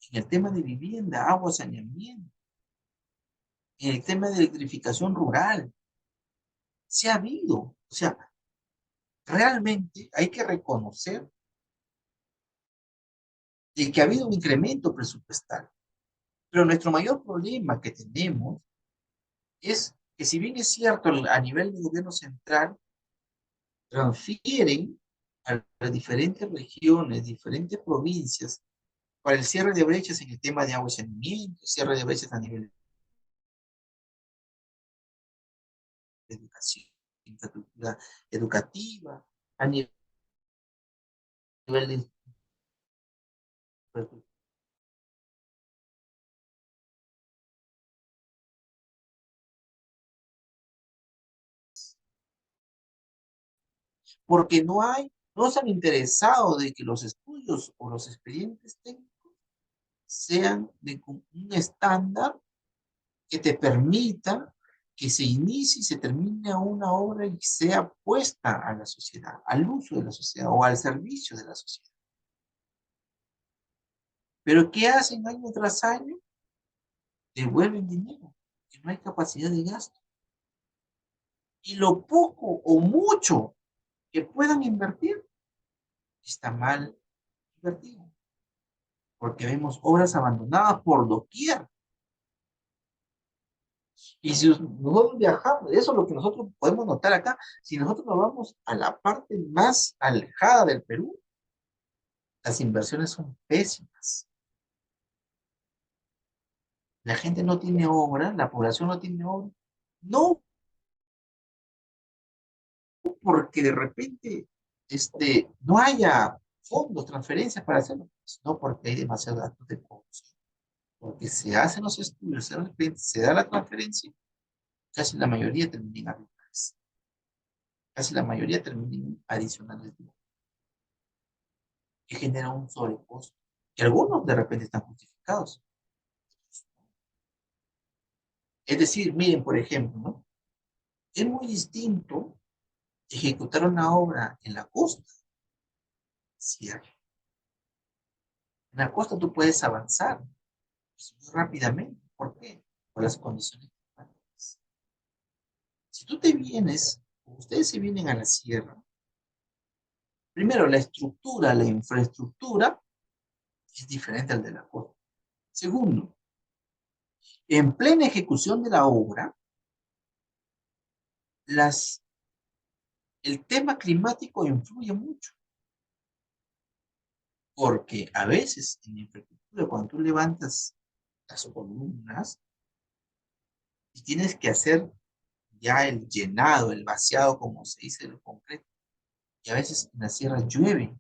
en el tema de vivienda, agua, saneamiento, en el tema de electrificación rural. Se ha habido, o sea, realmente hay que reconocer de que ha habido un incremento presupuestal. Pero nuestro mayor problema que tenemos es que, si bien es cierto, a nivel de gobierno central transfieren a las diferentes regiones, diferentes provincias, para el cierre de brechas en el tema de agua y saneamiento, cierre de brechas a nivel de educación, infraestructura educativa, a nivel de infraestructura, porque no se han interesado de que los estudios o los expedientes técnicos sean de un estándar que te permita que se inicie y se termine una obra y sea puesta a la sociedad, al uso de la sociedad o al servicio de la sociedad. Pero ¿qué hacen año tras año? Devuelven dinero, que no hay capacidad de gasto. Y lo poco o mucho que puedan invertir está mal invertido, porque vemos obras abandonadas por doquier. Y si nosotros viajamos, eso es lo que nosotros podemos notar acá, si nosotros nos vamos a la parte más alejada del Perú, las inversiones son pésimas. La gente no tiene obra, la población no tiene obra. No porque de repente no haya fondos, transferencias para hacerlo, sino porque hay demasiados datos de corrupción. Porque se hacen los estudios, de repente se da la transferencia, casi la mayoría terminan arbitrales. Casi la mayoría terminan adicionales, que genera un sobrecosto. Que algunos de repente están justificados. Es decir, miren, por ejemplo, ¿no? Es muy distinto ejecutar una obra en la costa, ¿cierto? En la costa tú puedes avanzar pues, muy rápidamente. ¿Por qué? Por las condiciones climáticas. Si tú te vienes, o ustedes se vienen a la sierra, primero la estructura, la infraestructura es diferente al de la costa. Segundo, en plena ejecución de la obra, el tema climático influye mucho, porque a veces en la infraestructura, cuando tú levantas las columnas y tienes que hacer ya el llenado, el vaciado, como se dice, del concreto, y a veces en la sierra llueve,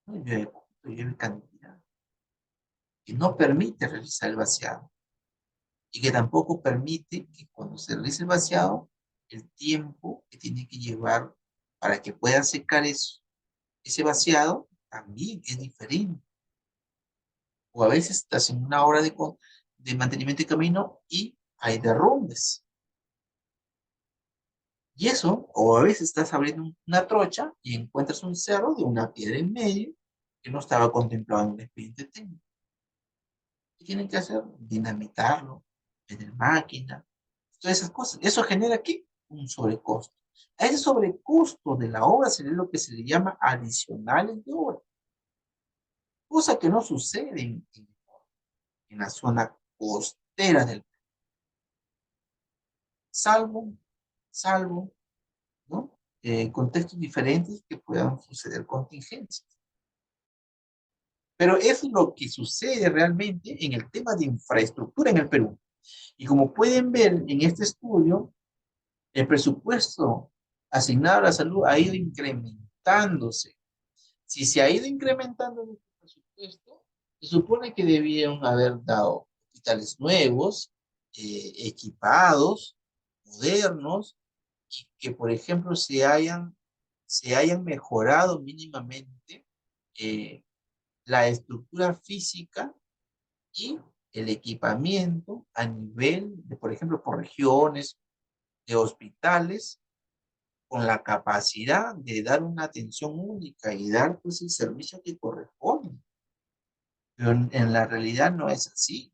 no llueve poquito, llueve cantidad, que no permite realizar el vaciado, y que tampoco permite que cuando se realice el vaciado, el tiempo que tiene que llevar para que pueda secar ese vaciado también es diferente. O a veces estás en una hora de mantenimiento de camino y hay derrumbes. Y eso, o a veces estás abriendo una trocha y encuentras un cerro de una piedra en medio que no estaba contemplado en el expediente técnico. ¿Qué tienen que hacer? Dinamitarlo, tener máquina, todas esas cosas. ¿Eso genera qué? Un sobrecosto. A ese sobrecosto de la obra se le lo que se le llama adicionales de obra, cosa que no sucede en la zona costera del salvo, salvo, ¿no? Contextos diferentes que puedan suceder contingencias. Pero es lo que sucede realmente en el tema de infraestructura en el Perú. Y como pueden ver en este estudio, el presupuesto asignado a la salud ha ido incrementándose. Si se ha ido incrementando el presupuesto, se supone que debieron haber dado hospitales nuevos, equipados, modernos, y que, por ejemplo, se hayan mejorado mínimamente eh, la estructura física y el equipamiento a nivel de, por ejemplo, por regiones, de hospitales, con la capacidad de dar una atención única y dar pues el servicio que corresponde. Pero en la realidad no es así.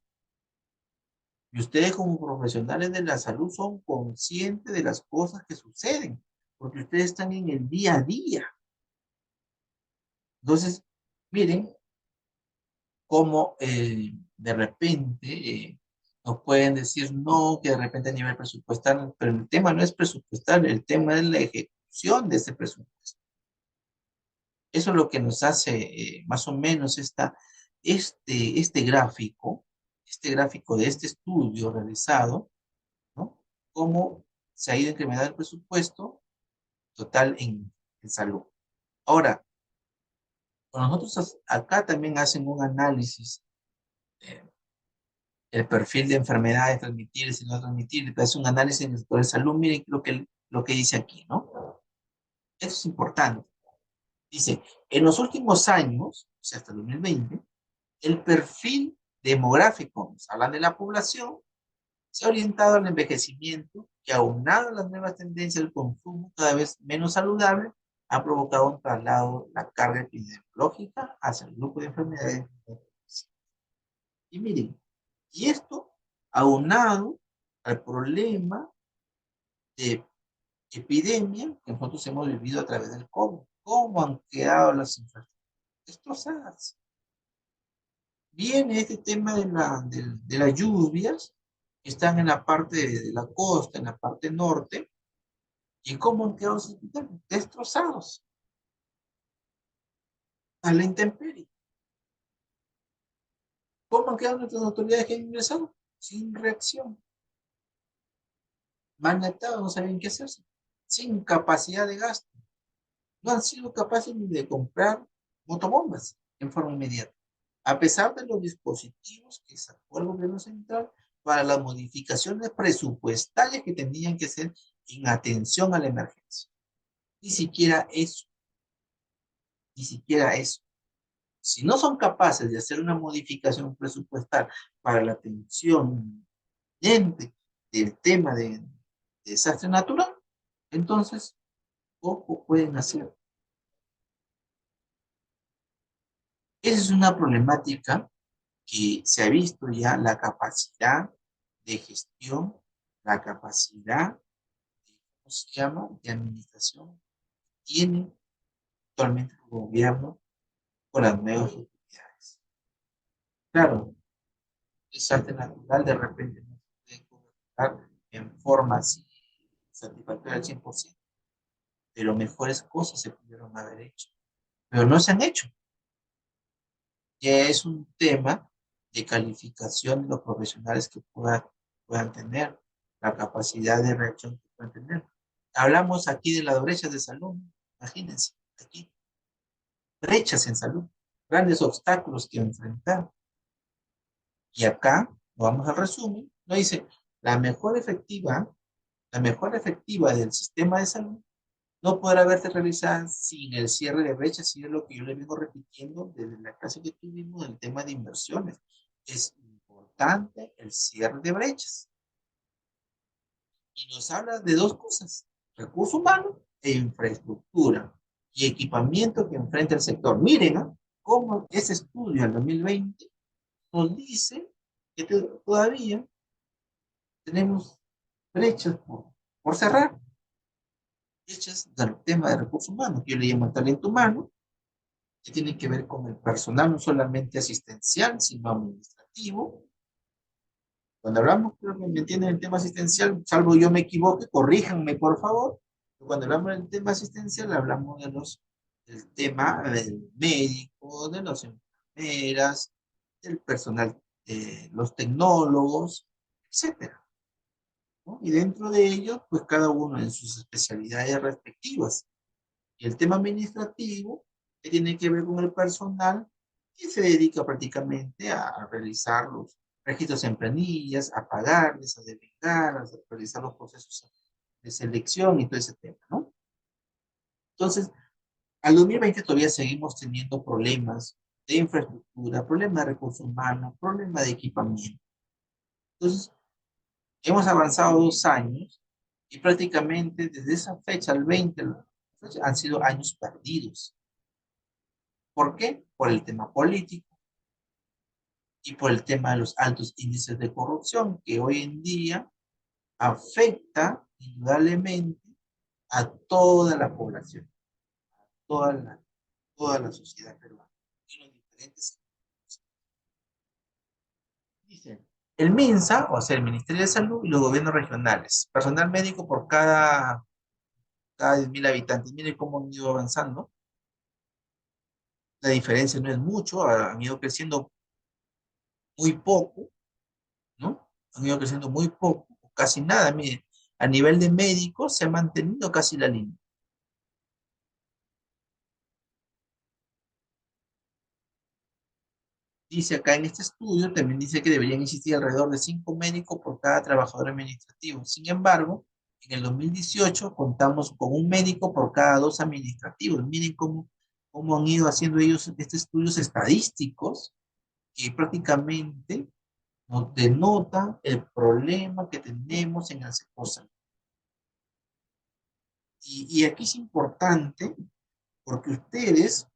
Y ustedes como profesionales de la salud son conscientes de las cosas que suceden, porque ustedes están en el día a día. Entonces, miren cómo de repente nos pueden decir no, que de repente a nivel presupuestal, pero el tema no es presupuestal, el tema es la ejecución de ese presupuesto. Eso es lo que nos hace más o menos este gráfico de este estudio realizado, ¿no? Cómo se ha ido incrementando el presupuesto total en salud. Ahora, con nosotros acá también hacen un análisis eh, el perfil de enfermedades transmitibles y no transmitibles, pero es un análisis en el sector de salud. Miren lo que dice aquí, ¿no? Eso es importante. Dice, en los últimos años, o sea, hasta el 2020, el perfil demográfico, nos hablan de la población, se ha orientado al envejecimiento que, aunado a las nuevas tendencias del consumo cada vez menos saludable, ha provocado un traslado de la carga epidemiológica hacia el grupo de enfermedades. Y miren, y esto aunado al problema de epidemia que nosotros hemos vivido a través del COVID. ¿Cómo han quedado las infraestructuras destrozadas? Viene este tema de las lluvias que están en la parte de la costa, en la parte norte, y cómo han quedado los hospitales destrozados a la intemperie. ¿Cómo han quedado nuestras autoridades que han ingresado? Sin reacción, maniatados, no saben qué hacerse, sin capacidad de gasto. No han sido capaces ni de comprar motobombas en forma inmediata, a pesar de los dispositivos que sacó el gobierno central para las modificaciones presupuestales que tenían que ser en atención a la emergencia. Ni siquiera eso, ni siquiera eso. Si no son capaces de hacer una modificación presupuestal para la atención del tema de desastre natural, entonces poco pueden hacer. Esa es una problemática que se ha visto ya la capacidad de gestión, la capacidad de, ¿cómo se llama?, de administración que tiene actualmente el gobierno con las nuevas autoridades. Claro, el desastre natural de repente no se puede gobernar en forma así satisfactoria al 100%, pero mejores cosas se pudieron haber hecho, pero no se han hecho. Ya es un tema de calificación de los profesionales que puedan tener, la capacidad de reacción que puedan tener. Hablamos aquí de las brechas de salud, imagínense, aquí, brechas en salud, grandes obstáculos que enfrentar. Y acá, vamos al resumen, nos dice, la mejor efectiva, la mejor efectiva del sistema de salud no podrá verse realizada sin el cierre de brechas, y es lo que yo le vengo repitiendo desde la clase que tuvimos del tema de inversiones. Es importante el cierre de brechas. Y nos habla de dos cosas. recursos humanos e infraestructura y equipamiento que enfrenta el sector. Miren, ¿ah? Cómo ese estudio del 2020 nos dice que todavía tenemos brechas por cerrar, brechas del tema de recursos humanos, que yo le llamo el talento humano, que tiene que ver con el personal no solamente asistencial, sino administrativo. Cuando hablamos, creo que me entienden el tema asistencial, salvo yo me equivoque, corríjanme por favor. Cuando hablamos del tema asistencial, hablamos del tema del médico, de las enfermeras, del personal, los tecnólogos, etcétera, ¿no? Y dentro de ellos, pues cada uno en sus especialidades respectivas. Y el tema administrativo, que tiene que ver con el personal, que se dedica prácticamente a realizar los registros en planillas, a pagarles, a devengar, a realizar los procesos de selección y todo ese tema, ¿no? Entonces, al 2020 todavía seguimos teniendo problemas de infraestructura, problemas de recursos humanos, problemas de equipamiento. Entonces, hemos avanzado 2 años y prácticamente desde esa fecha al 20 han sido años perdidos. ¿Por qué? Por el tema político y por el tema de los altos índices de corrupción que hoy en día afecta indudablemente a toda la población, toda la, toda la sociedad peruana. Y los diferentes. Dicen, el MINSA, o sea, el Ministerio de Salud y los gobiernos regionales, personal médico por cada 10.000 habitantes. Miren cómo han ido avanzando. La diferencia no es mucho, han ido creciendo muy poco, ¿no? Han ido creciendo muy poco, casi nada. Miren, a nivel de médicos se ha mantenido casi la línea. Dice acá en este estudio, también dice que deberían existir alrededor de 5 médicos por cada trabajador administrativo. Sin embargo, en el 2018 contamos con un médico por cada 2 administrativos. Miren cómo han ido haciendo ellos estos estudios estadísticos que prácticamente nos denota el problema que tenemos en el sector salud. Y aquí es importante porque ustedes,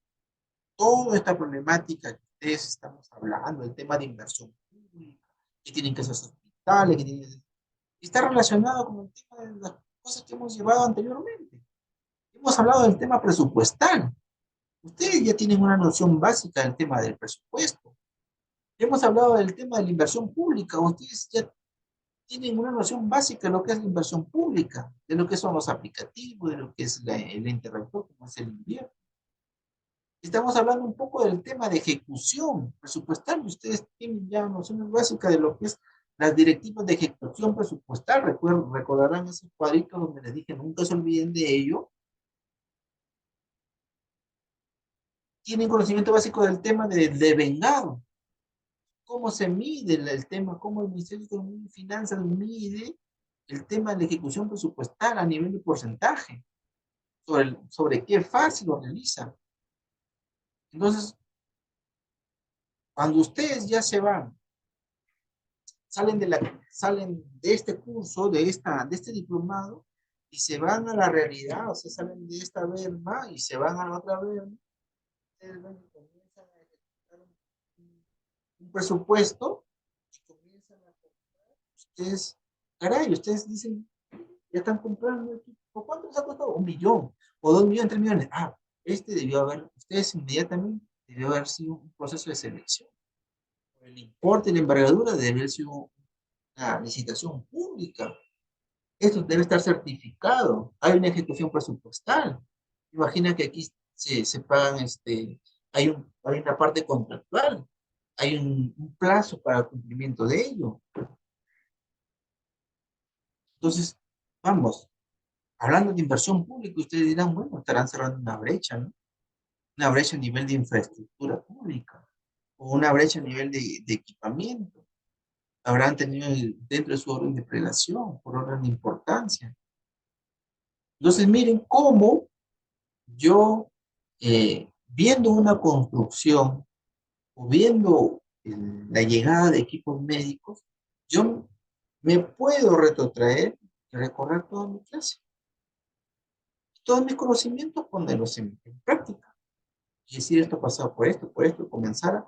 toda esta problemática que ustedes estamos hablando, el tema de inversión pública, que tienen que ser hospitales, está relacionado con el tema de las cosas que hemos llevado anteriormente. Hemos hablado del tema presupuestal. Ustedes ya tienen una noción básica del tema del presupuesto. Hemos hablado del tema de la inversión pública. Ustedes ya tienen una noción básica de lo que es la inversión pública, de lo que son los aplicativos, de lo que es el interactor, como es el invierno. Estamos hablando un poco del tema de ejecución presupuestal. Ustedes tienen ya nociones básicas de lo que es las directivas de ejecución presupuestal. Recordarán esos cuadritos donde les dije, nunca se olviden de ello. Tienen conocimiento básico del tema del devengado. Cómo se mide el tema, cómo el Ministerio de Economía y Finanzas mide el tema de la ejecución presupuestal a nivel de porcentaje, sobre qué fase lo realizan. Entonces, cuando ustedes ya se van, salen de este curso, de este diplomado, y se van a la realidad, o sea, salen de esta verma y se van a la otra verma, ustedes ven que comienzan a ejecutar un presupuesto y comienzan a comprar, ustedes, caray, ustedes dicen, ya están comprando, ¿por cuánto les ha costado? 1 millón, o 2 millones, 3 millones. Ah, debió haber, ustedes inmediatamente, debió haber sido un proceso de selección. El importe y la envergadura debe haber sido una licitación pública. Esto debe estar certificado. Hay una ejecución presupuestal. Imagina que aquí se pagan, hay una parte contractual, hay un plazo para el cumplimiento de ello. Entonces, vamos, hablando de inversión pública, ustedes dirán, bueno, estarán cerrando una brecha, ¿no? Una brecha a nivel de infraestructura pública, o una brecha a nivel de equipamiento. Habrán tenido dentro de su orden de prelación, por orden de importancia. Entonces, miren cómo yo, viendo una construcción o viendo la llegada de equipos médicos, yo me puedo retrotraer y recorrer toda mi clase. todos mis conocimientos, ponerlos en práctica. Y decir esto pasado por esto, comenzar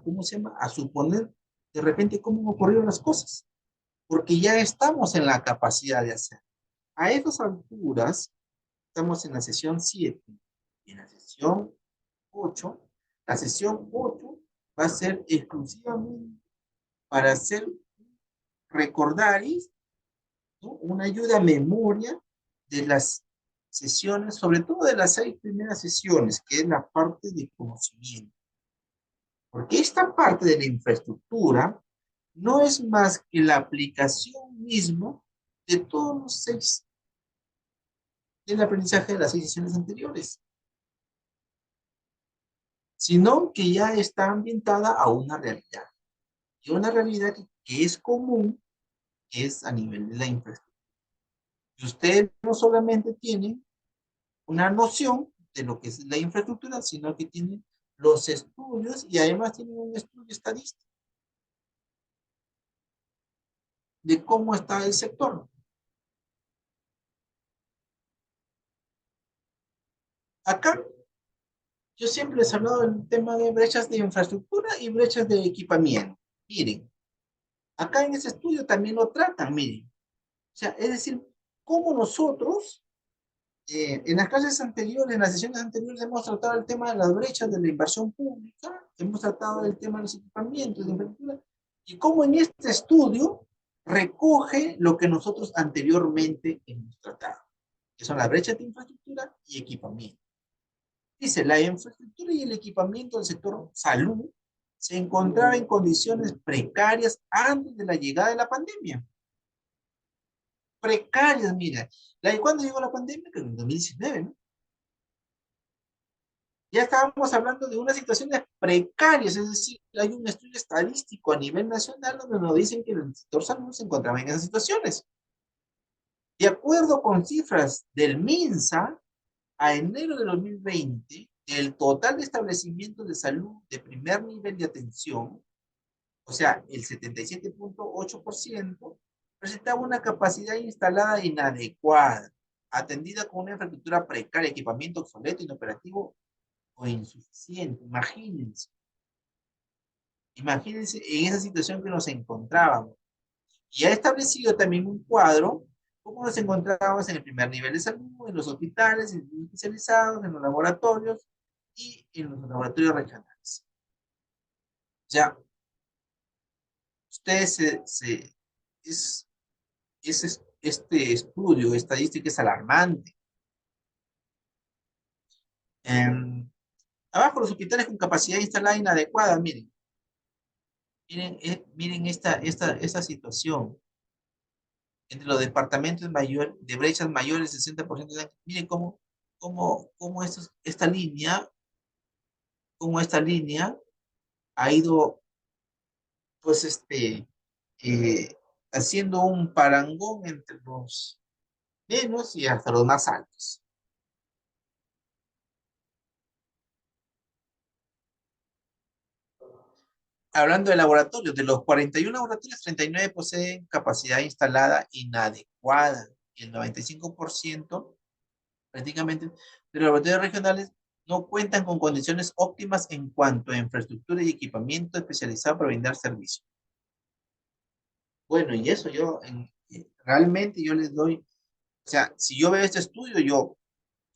¿cómo se llama? A suponer de repente cómo han ocurrido las cosas, porque ya estamos en la capacidad de hacer. A estas alturas, estamos en la sesión 7 y en la sesión 8. La sesión 8 va a ser exclusivamente para hacer recordaris, ¿no? Una ayuda a memoria de las sesiones, sobre todo de las 6 primeras sesiones, que es la parte de conocimiento. Porque esta parte de la infraestructura no es más que la aplicación misma de todos los 6 del aprendizaje de las 6 sesiones anteriores, sino que ya está ambientada a una realidad. Y una realidad que es común, es a nivel de la infraestructura. Y usted no solamente tiene una noción de lo que es la infraestructura, sino que tiene los estudios y además tiene un estudio estadístico de cómo está el sector. Acá yo siempre les he hablado del tema de brechas de infraestructura y brechas de equipamiento. Miren, acá en ese estudio también lo tratan, miren. O sea, es decir, cómo nosotros, en las clases anteriores, en las sesiones anteriores, hemos tratado el tema de las brechas de la inversión pública, hemos tratado el tema de los equipamientos, de infraestructura, y cómo en este estudio recoge lo que nosotros anteriormente hemos tratado, que son las brechas de infraestructura y equipamiento. Dice, la infraestructura y el equipamiento del sector salud se encontraba en condiciones precarias antes de la llegada de la pandemia. Precarias, mira. ¿Cuándo llegó la pandemia? Que en 2019, ¿no? Ya estábamos hablando de unas situaciones precarias, es decir, hay un estudio estadístico a nivel nacional donde nos dicen que el sector salud se encontraba en esas situaciones. De acuerdo con cifras del MINSA, a enero de 2020, el total de establecimientos de salud de primer nivel de atención, o sea, el 77.8%, presentaba una capacidad instalada inadecuada, atendida con una infraestructura precaria, equipamiento obsoleto, inoperativo o insuficiente. Imagínense en esa situación que nos encontrábamos. Y ha establecido también un cuadro, cómo nos encontrábamos en el primer nivel de salud, en los hospitales, en los especializados, en los laboratorios y en los laboratorios regionales. Ya, ustedes es, este estudio estadístico es alarmante. En, abajo, los hospitales con capacidad instalada inadecuada, miren esta situación. Entre los departamentos de brechas mayores del 60%, miren cómo esta línea ha ido, pues, eh, haciendo un parangón entre los menos y hasta los más altos. Hablando de laboratorios, de los 41 laboratorios, 39 poseen capacidad instalada inadecuada y el 95% prácticamente de los laboratorios regionales no cuentan con condiciones óptimas en cuanto a infraestructura y equipamiento especializado para brindar servicio. Bueno, y eso realmente yo les doy, o sea, si yo veo este estudio, yo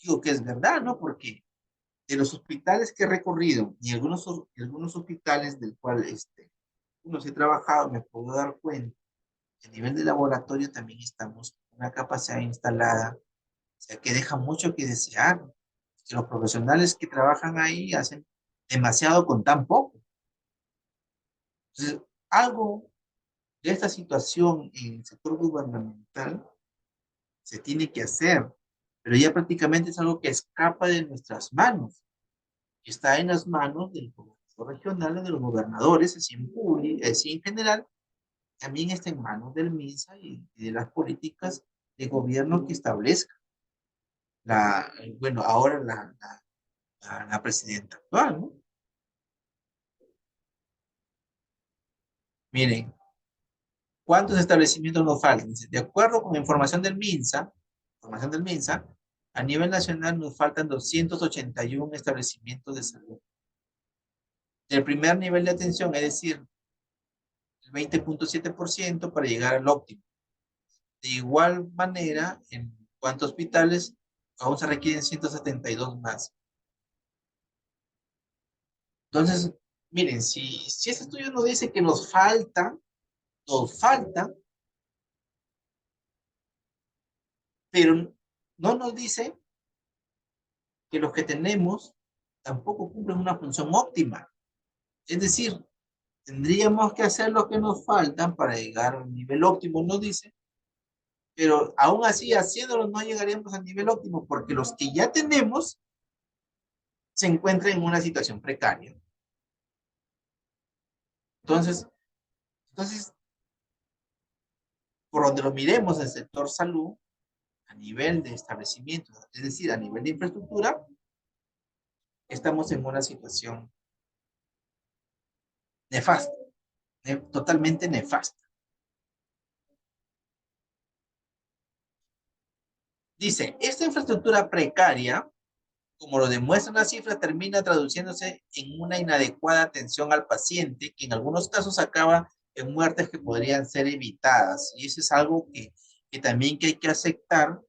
digo que es verdad, ¿no? Porque de los hospitales que he recorrido y algunos hospitales del cual unos he trabajado, me puedo dar cuenta que a nivel de laboratorio también estamos con una capacidad instalada, o sea, que deja mucho que desear, que los profesionales que trabajan ahí hacen demasiado con tan poco. Entonces, algo de esta situación en el sector gubernamental se tiene que hacer, pero ya prácticamente es algo que escapa de nuestras manos, que está en las manos del gobernador regional, de los gobernadores, así en público, así en general, también está en manos del MINSA y de las políticas de gobierno que establezca bueno, ahora la presidenta actual, ¿no? Miren, ¿cuántos establecimientos nos faltan? De acuerdo con información del MINSA, A nivel nacional nos faltan 281 establecimientos de salud. El primer nivel de atención, es decir, el 20.7% para llegar al óptimo. De igual manera, en cuanto a hospitales, aún se requieren 172 más. Entonces, miren, si este estudio nos dice que nos falta, pero no nos dice que los que tenemos tampoco cumplen una función óptima. Es decir, tendríamos que hacer lo que nos faltan para llegar al nivel óptimo, nos dice, pero aún así, haciéndolo, no llegaríamos al nivel óptimo, porque los que ya tenemos se encuentran en una situación precaria. Entonces, entonces, por donde lo miremos, el sector salud, a nivel de establecimientos, es decir, a nivel de infraestructura, estamos en una situación nefasta, totalmente nefasta. Dice, esta infraestructura precaria, como lo demuestran las cifras, termina traduciéndose en una inadecuada atención al paciente, que en algunos casos acaba en muertes que podrían ser evitadas. Y eso es algo que también que hay que aceptar,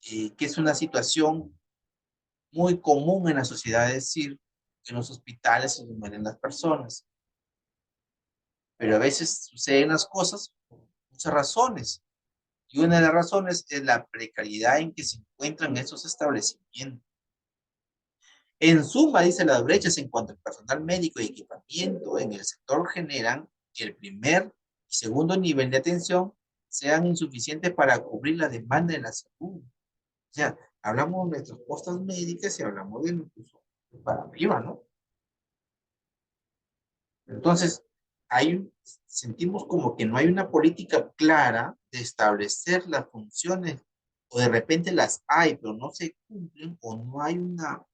que es una situación muy común en la sociedad, es decir, que en los hospitales se mueren las personas. Pero a veces suceden las cosas por muchas razones. Y una de las razones es la precariedad en que se encuentran esos establecimientos. En suma, dice, las brechas en cuanto al personal médico y equipamiento en el sector generan que el primer y segundo nivel de atención sean insuficientes para cubrir la demanda de la salud. O sea, hablamos de nuestras costas médicas y hablamos de incluso para arriba, ¿no? Entonces, sentimos como que no hay una política clara de establecer las funciones, o de repente las hay, pero no se cumplen, o no hay una,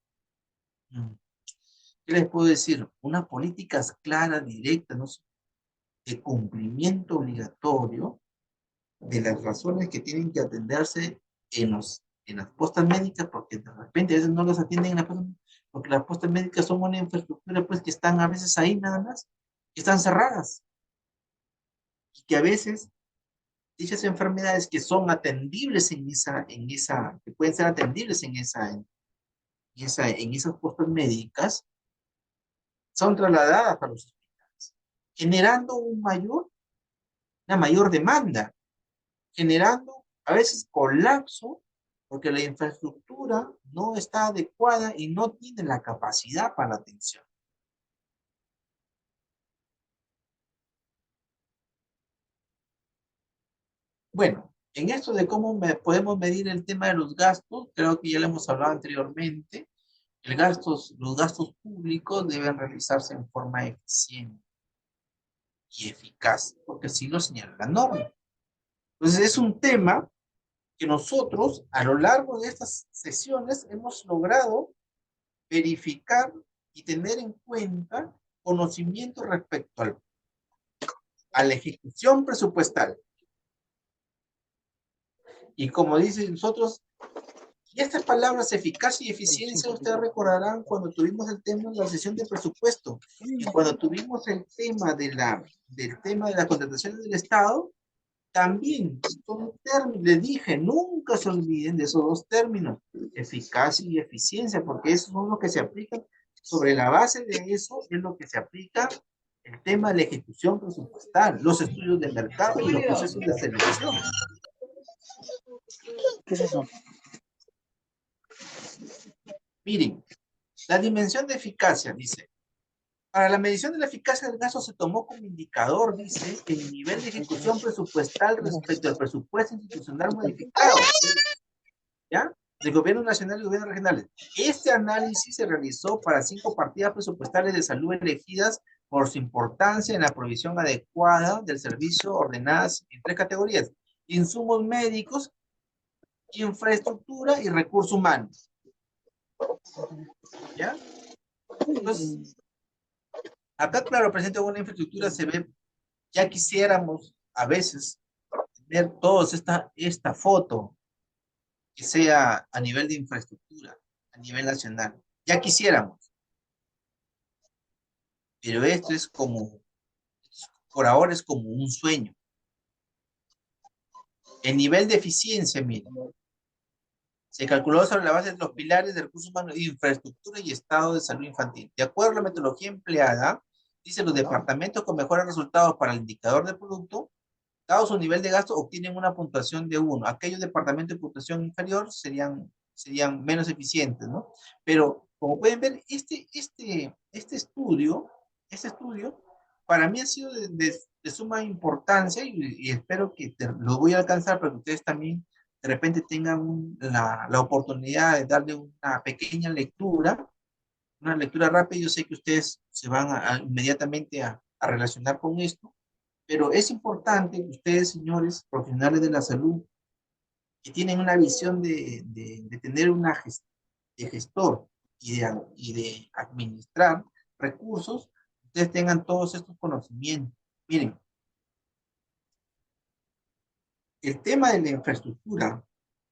¿qué les puedo decir? Una política clara, directa, ¿no? De cumplimiento obligatorio de las razones que tienen que atenderse en las postas médicas, porque de repente a veces no las atienden en la posta, porque las postas médicas son una infraestructura pues que están a veces ahí nada más, que están cerradas, y que a veces dichas enfermedades que son atendibles que pueden ser atendibles en esas postas médicas, son trasladadas a los hospitales, generando una mayor demanda, generando a veces colapso, porque la infraestructura no está adecuada y no tiene la capacidad para la atención. Bueno, en esto de cómo podemos medir el tema de los gastos, creo que ya lo hemos hablado anteriormente. Los gastos públicos deben realizarse en forma eficiente y eficaz, porque así lo señala la norma. Entonces es un tema que nosotros a lo largo de estas sesiones hemos logrado verificar y tener en cuenta conocimiento respecto a la ejecución presupuestal. Y como dicen nosotros, y estas palabras eficacia y eficiencia, ustedes recordarán cuando tuvimos el tema de la sesión de presupuesto y cuando tuvimos el tema del tema de las contrataciones del Estado, también son términos, les dije, nunca se olviden de esos dos términos, eficacia y eficiencia, porque esos son los que se aplican. Sobre la base de eso es lo que se aplica el tema de la ejecución presupuestal, los estudios de mercado y los procesos de selección. ¿Qué es eso? Miren, la dimensión de eficacia, dice, para la medición de la eficacia del gasto se tomó como indicador, dice, el nivel de ejecución presupuestal respecto al presupuesto institucional modificado, ¿ya? Del gobierno nacional y gobiernos regionales. Este análisis se realizó para 5 partidas presupuestales de salud elegidas por su importancia en la provisión adecuada del servicio ordenadas en 3 categorías: insumos médicos, infraestructura y recursos humanos. ¿Ya? Entonces, acá, claro, presente una infraestructura se ve, ya quisiéramos a veces ver todos esta foto que sea a nivel de infraestructura, a nivel nacional. Ya quisiéramos, pero esto es como, por ahora es como un sueño. El nivel de eficiencia, miren, se calculó sobre la base de los pilares de recursos humanos, infraestructura y estado de salud infantil. De acuerdo a la metodología empleada, dice los departamentos con mejores resultados para el indicador de producto, dado su nivel de gasto, obtienen una puntuación de 1. Aquellos departamentos de puntuación inferior serían menos eficientes, ¿no? Pero, como pueden ver, este estudio para mí ha sido de suma importancia y espero que lo voy a alcanzar para que ustedes también de repente tengan la oportunidad de darle una lectura rápida. Yo sé que ustedes se van inmediatamente a relacionar con esto, pero es importante que ustedes, señores profesionales de la salud, que tienen una visión de tener de gestor y de administrar recursos, ustedes tengan todos estos conocimientos. Miren, el tema de la infraestructura,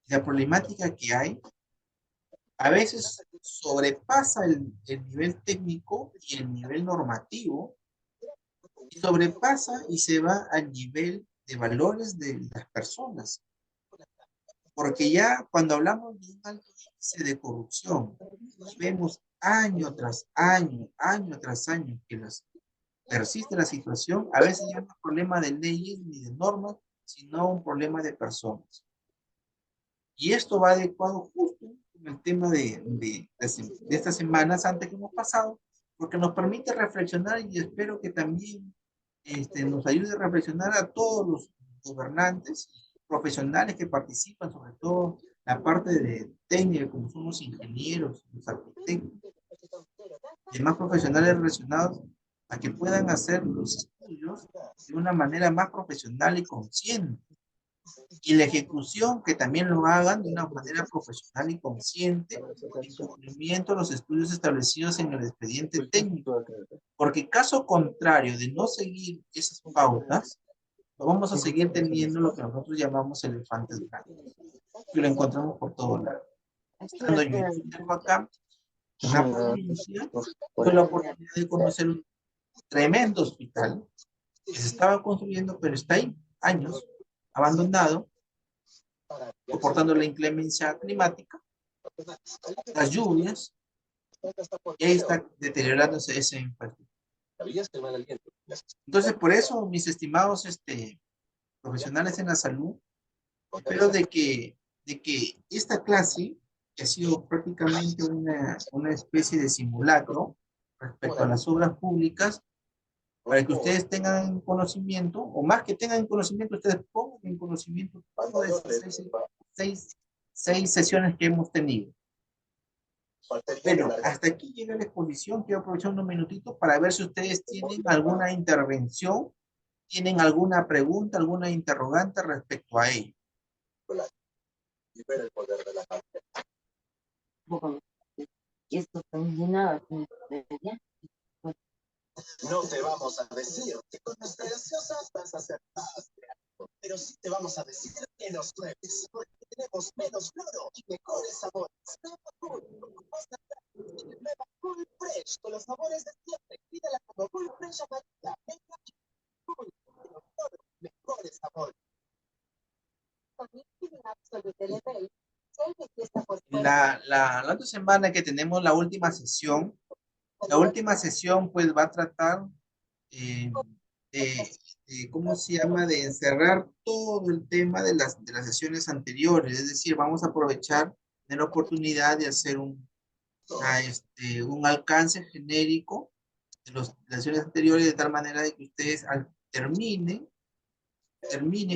la problemática que hay, a veces sobrepasa el nivel técnico y el nivel normativo, y sobrepasa y se va al nivel de valores de las personas. Porque ya cuando hablamos de un alto índice de corrupción, vemos año tras año, que persiste la situación, a veces ya no es un problema de leyes ni de normas, sino un problema de personas. Y esto va adecuado justo con el tema de estas semanas antes que hemos pasado, porque nos permite reflexionar y espero que también nos ayude a reflexionar a todos los gobernantes y profesionales que participan, sobre todo la parte de técnica, como son los ingenieros, los arquitectos, y demás profesionales relacionados a que puedan hacer los estudios de una manera más profesional y consciente. Y la ejecución que también lo hagan de una manera profesional y consciente en cumplimiento de los estudios establecidos en el expediente técnico. Porque caso contrario de no seguir esas pautas, vamos a seguir teniendo lo que nosotros llamamos elefantes blancos, que lo encontramos por todos lados. Estando yo en Quintero acá, en la provincia, tuve la oportunidad de conocer un tremendo hospital que se estaba construyendo, pero está ahí años, abandonado, soportando la inclemencia climática, las lluvias, y ahí está deteriorándose ese infraestructura. Entonces, por eso, mis estimados profesionales en la salud, espero de que esta clase, que ha sido prácticamente una especie de simulacro respecto a las obras públicas, para que ustedes tengan conocimiento, o más que tengan conocimiento, ustedes pongan en conocimiento todas estas seis sesiones que hemos tenido. Bueno, hasta aquí llega la exposición. Quiero aprovechar unos minutitos para ver si ustedes tienen alguna intervención, tienen alguna pregunta, alguna interrogante respecto a ello. Esto nada. No te vamos a decir que con nuestras gaseosas vas a ser más creativo, pero sí te vamos a decir que nos pruebes, porque tenemos menos cloro y mejores sabores. Nueva Cool Fresh, con los sabores de siempre. Pídela como Cool Fresh amarilla, negra y cool. Mejores sabores. La otra semana que tenemos la última sesión pues va a tratar eh, ¿cómo se llama? De encerrar todo el tema de las sesiones anteriores. Es decir, vamos a aprovechar de la oportunidad de hacer un alcance genérico de las sesiones anteriores, de tal manera de que ustedes terminen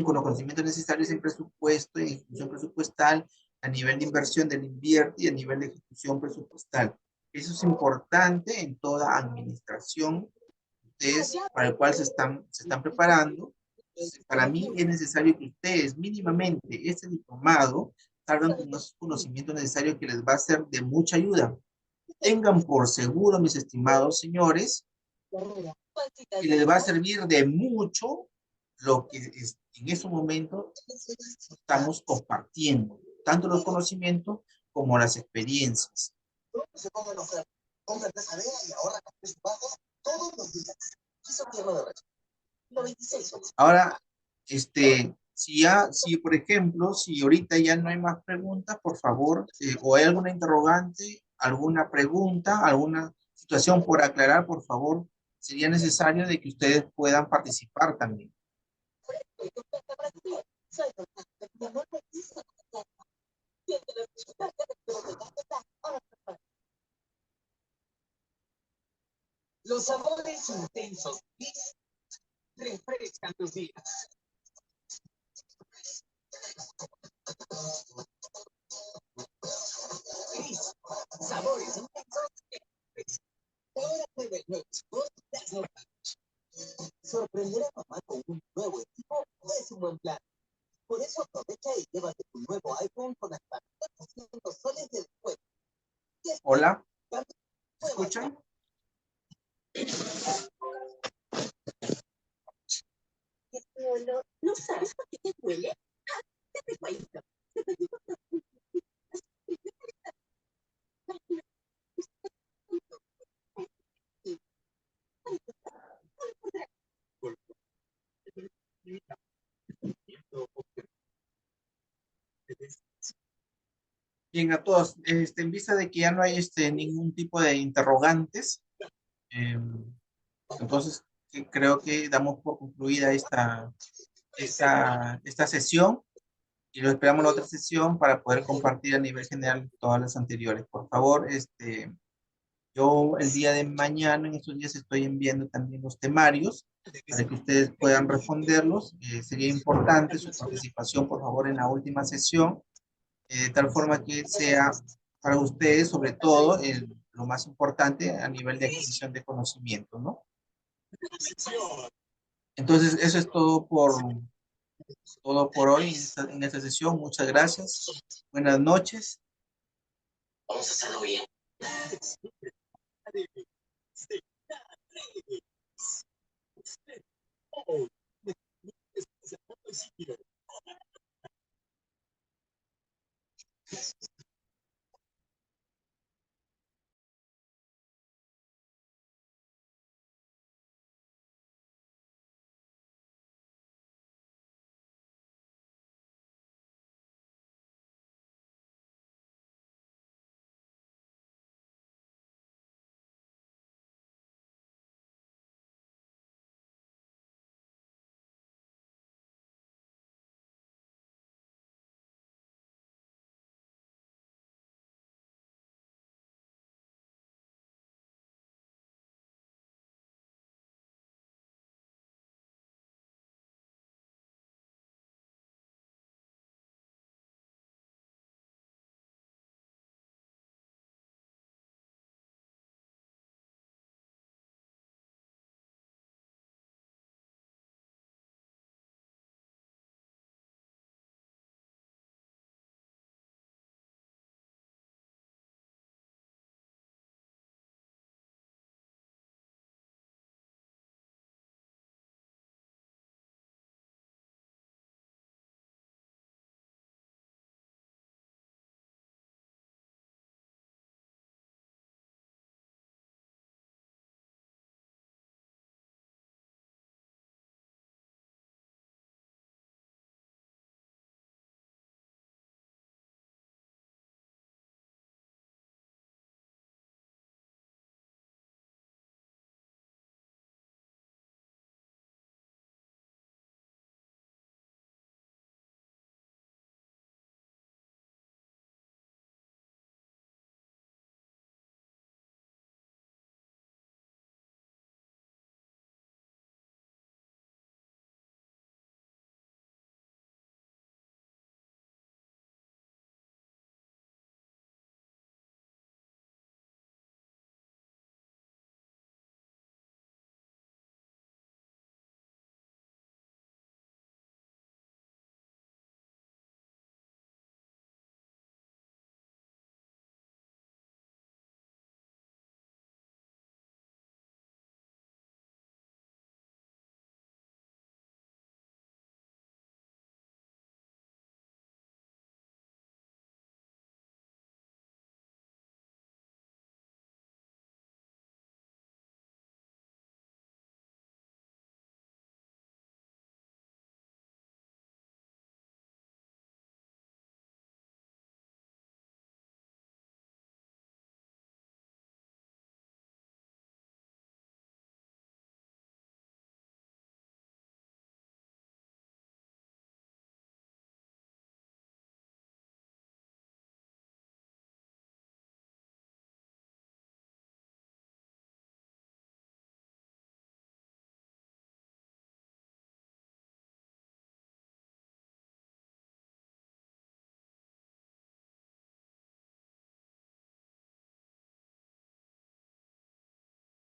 con los conocimientos necesarios en presupuesto, en ejecución presupuestal, a nivel de inversión del invierte y a nivel de ejecución presupuestal. Eso es importante en toda administración, ustedes para el cual se están preparando. Para mí es necesario que ustedes mínimamente este diplomado salgan con unos conocimientos necesarios que les va a ser de mucha ayuda. Tengan por seguro, mis estimados señores, que les va a servir de mucho lo que en ese momento estamos compartiendo. tanto los conocimientos como las experiencias. Se pongan a oferta. Compra Plaza Vega y ahorra con precios bajos todos los días. Eso tierno de resto. 96 soles. Ahora, si por ejemplo, si ahorita ya no hay más preguntas, por favor, o hay alguna interrogante, alguna pregunta, alguna situación por aclarar, por favor, sería necesario de que ustedes puedan participar también. Los sabores intensos Bis refrescan tus días. Bis, sabores intensos que refrescan. Ahora prueba el nuevo sabor Gas Normal. Sorprender a mamá con un nuevo equipo es un buen plan. Por eso aprovecha y llévate tu nuevo iPhone con hasta 400 soles de descuento. Hola, ¿me escuchan? ¿No sabes por qué te huele? Te cuento. Bien, a todos, en vista de que ya no hay ningún tipo de interrogantes, eh, entonces creo que damos por concluida esta sesión y lo esperamos en la otra sesión para poder compartir a nivel general todas las anteriores. Por favor, yo el día de mañana, en estos días, estoy enviando también los temarios para que ustedes puedan responderlos. Sería importante su participación, por favor, en la última sesión, de tal forma que sea para ustedes, sobre todo, lo más importante a nivel de adquisición de conocimiento, ¿no? Entonces, eso es todo por hoy en esta sesión. Muchas gracias. Buenas noches. Vamos a hacerlo bien. Oh,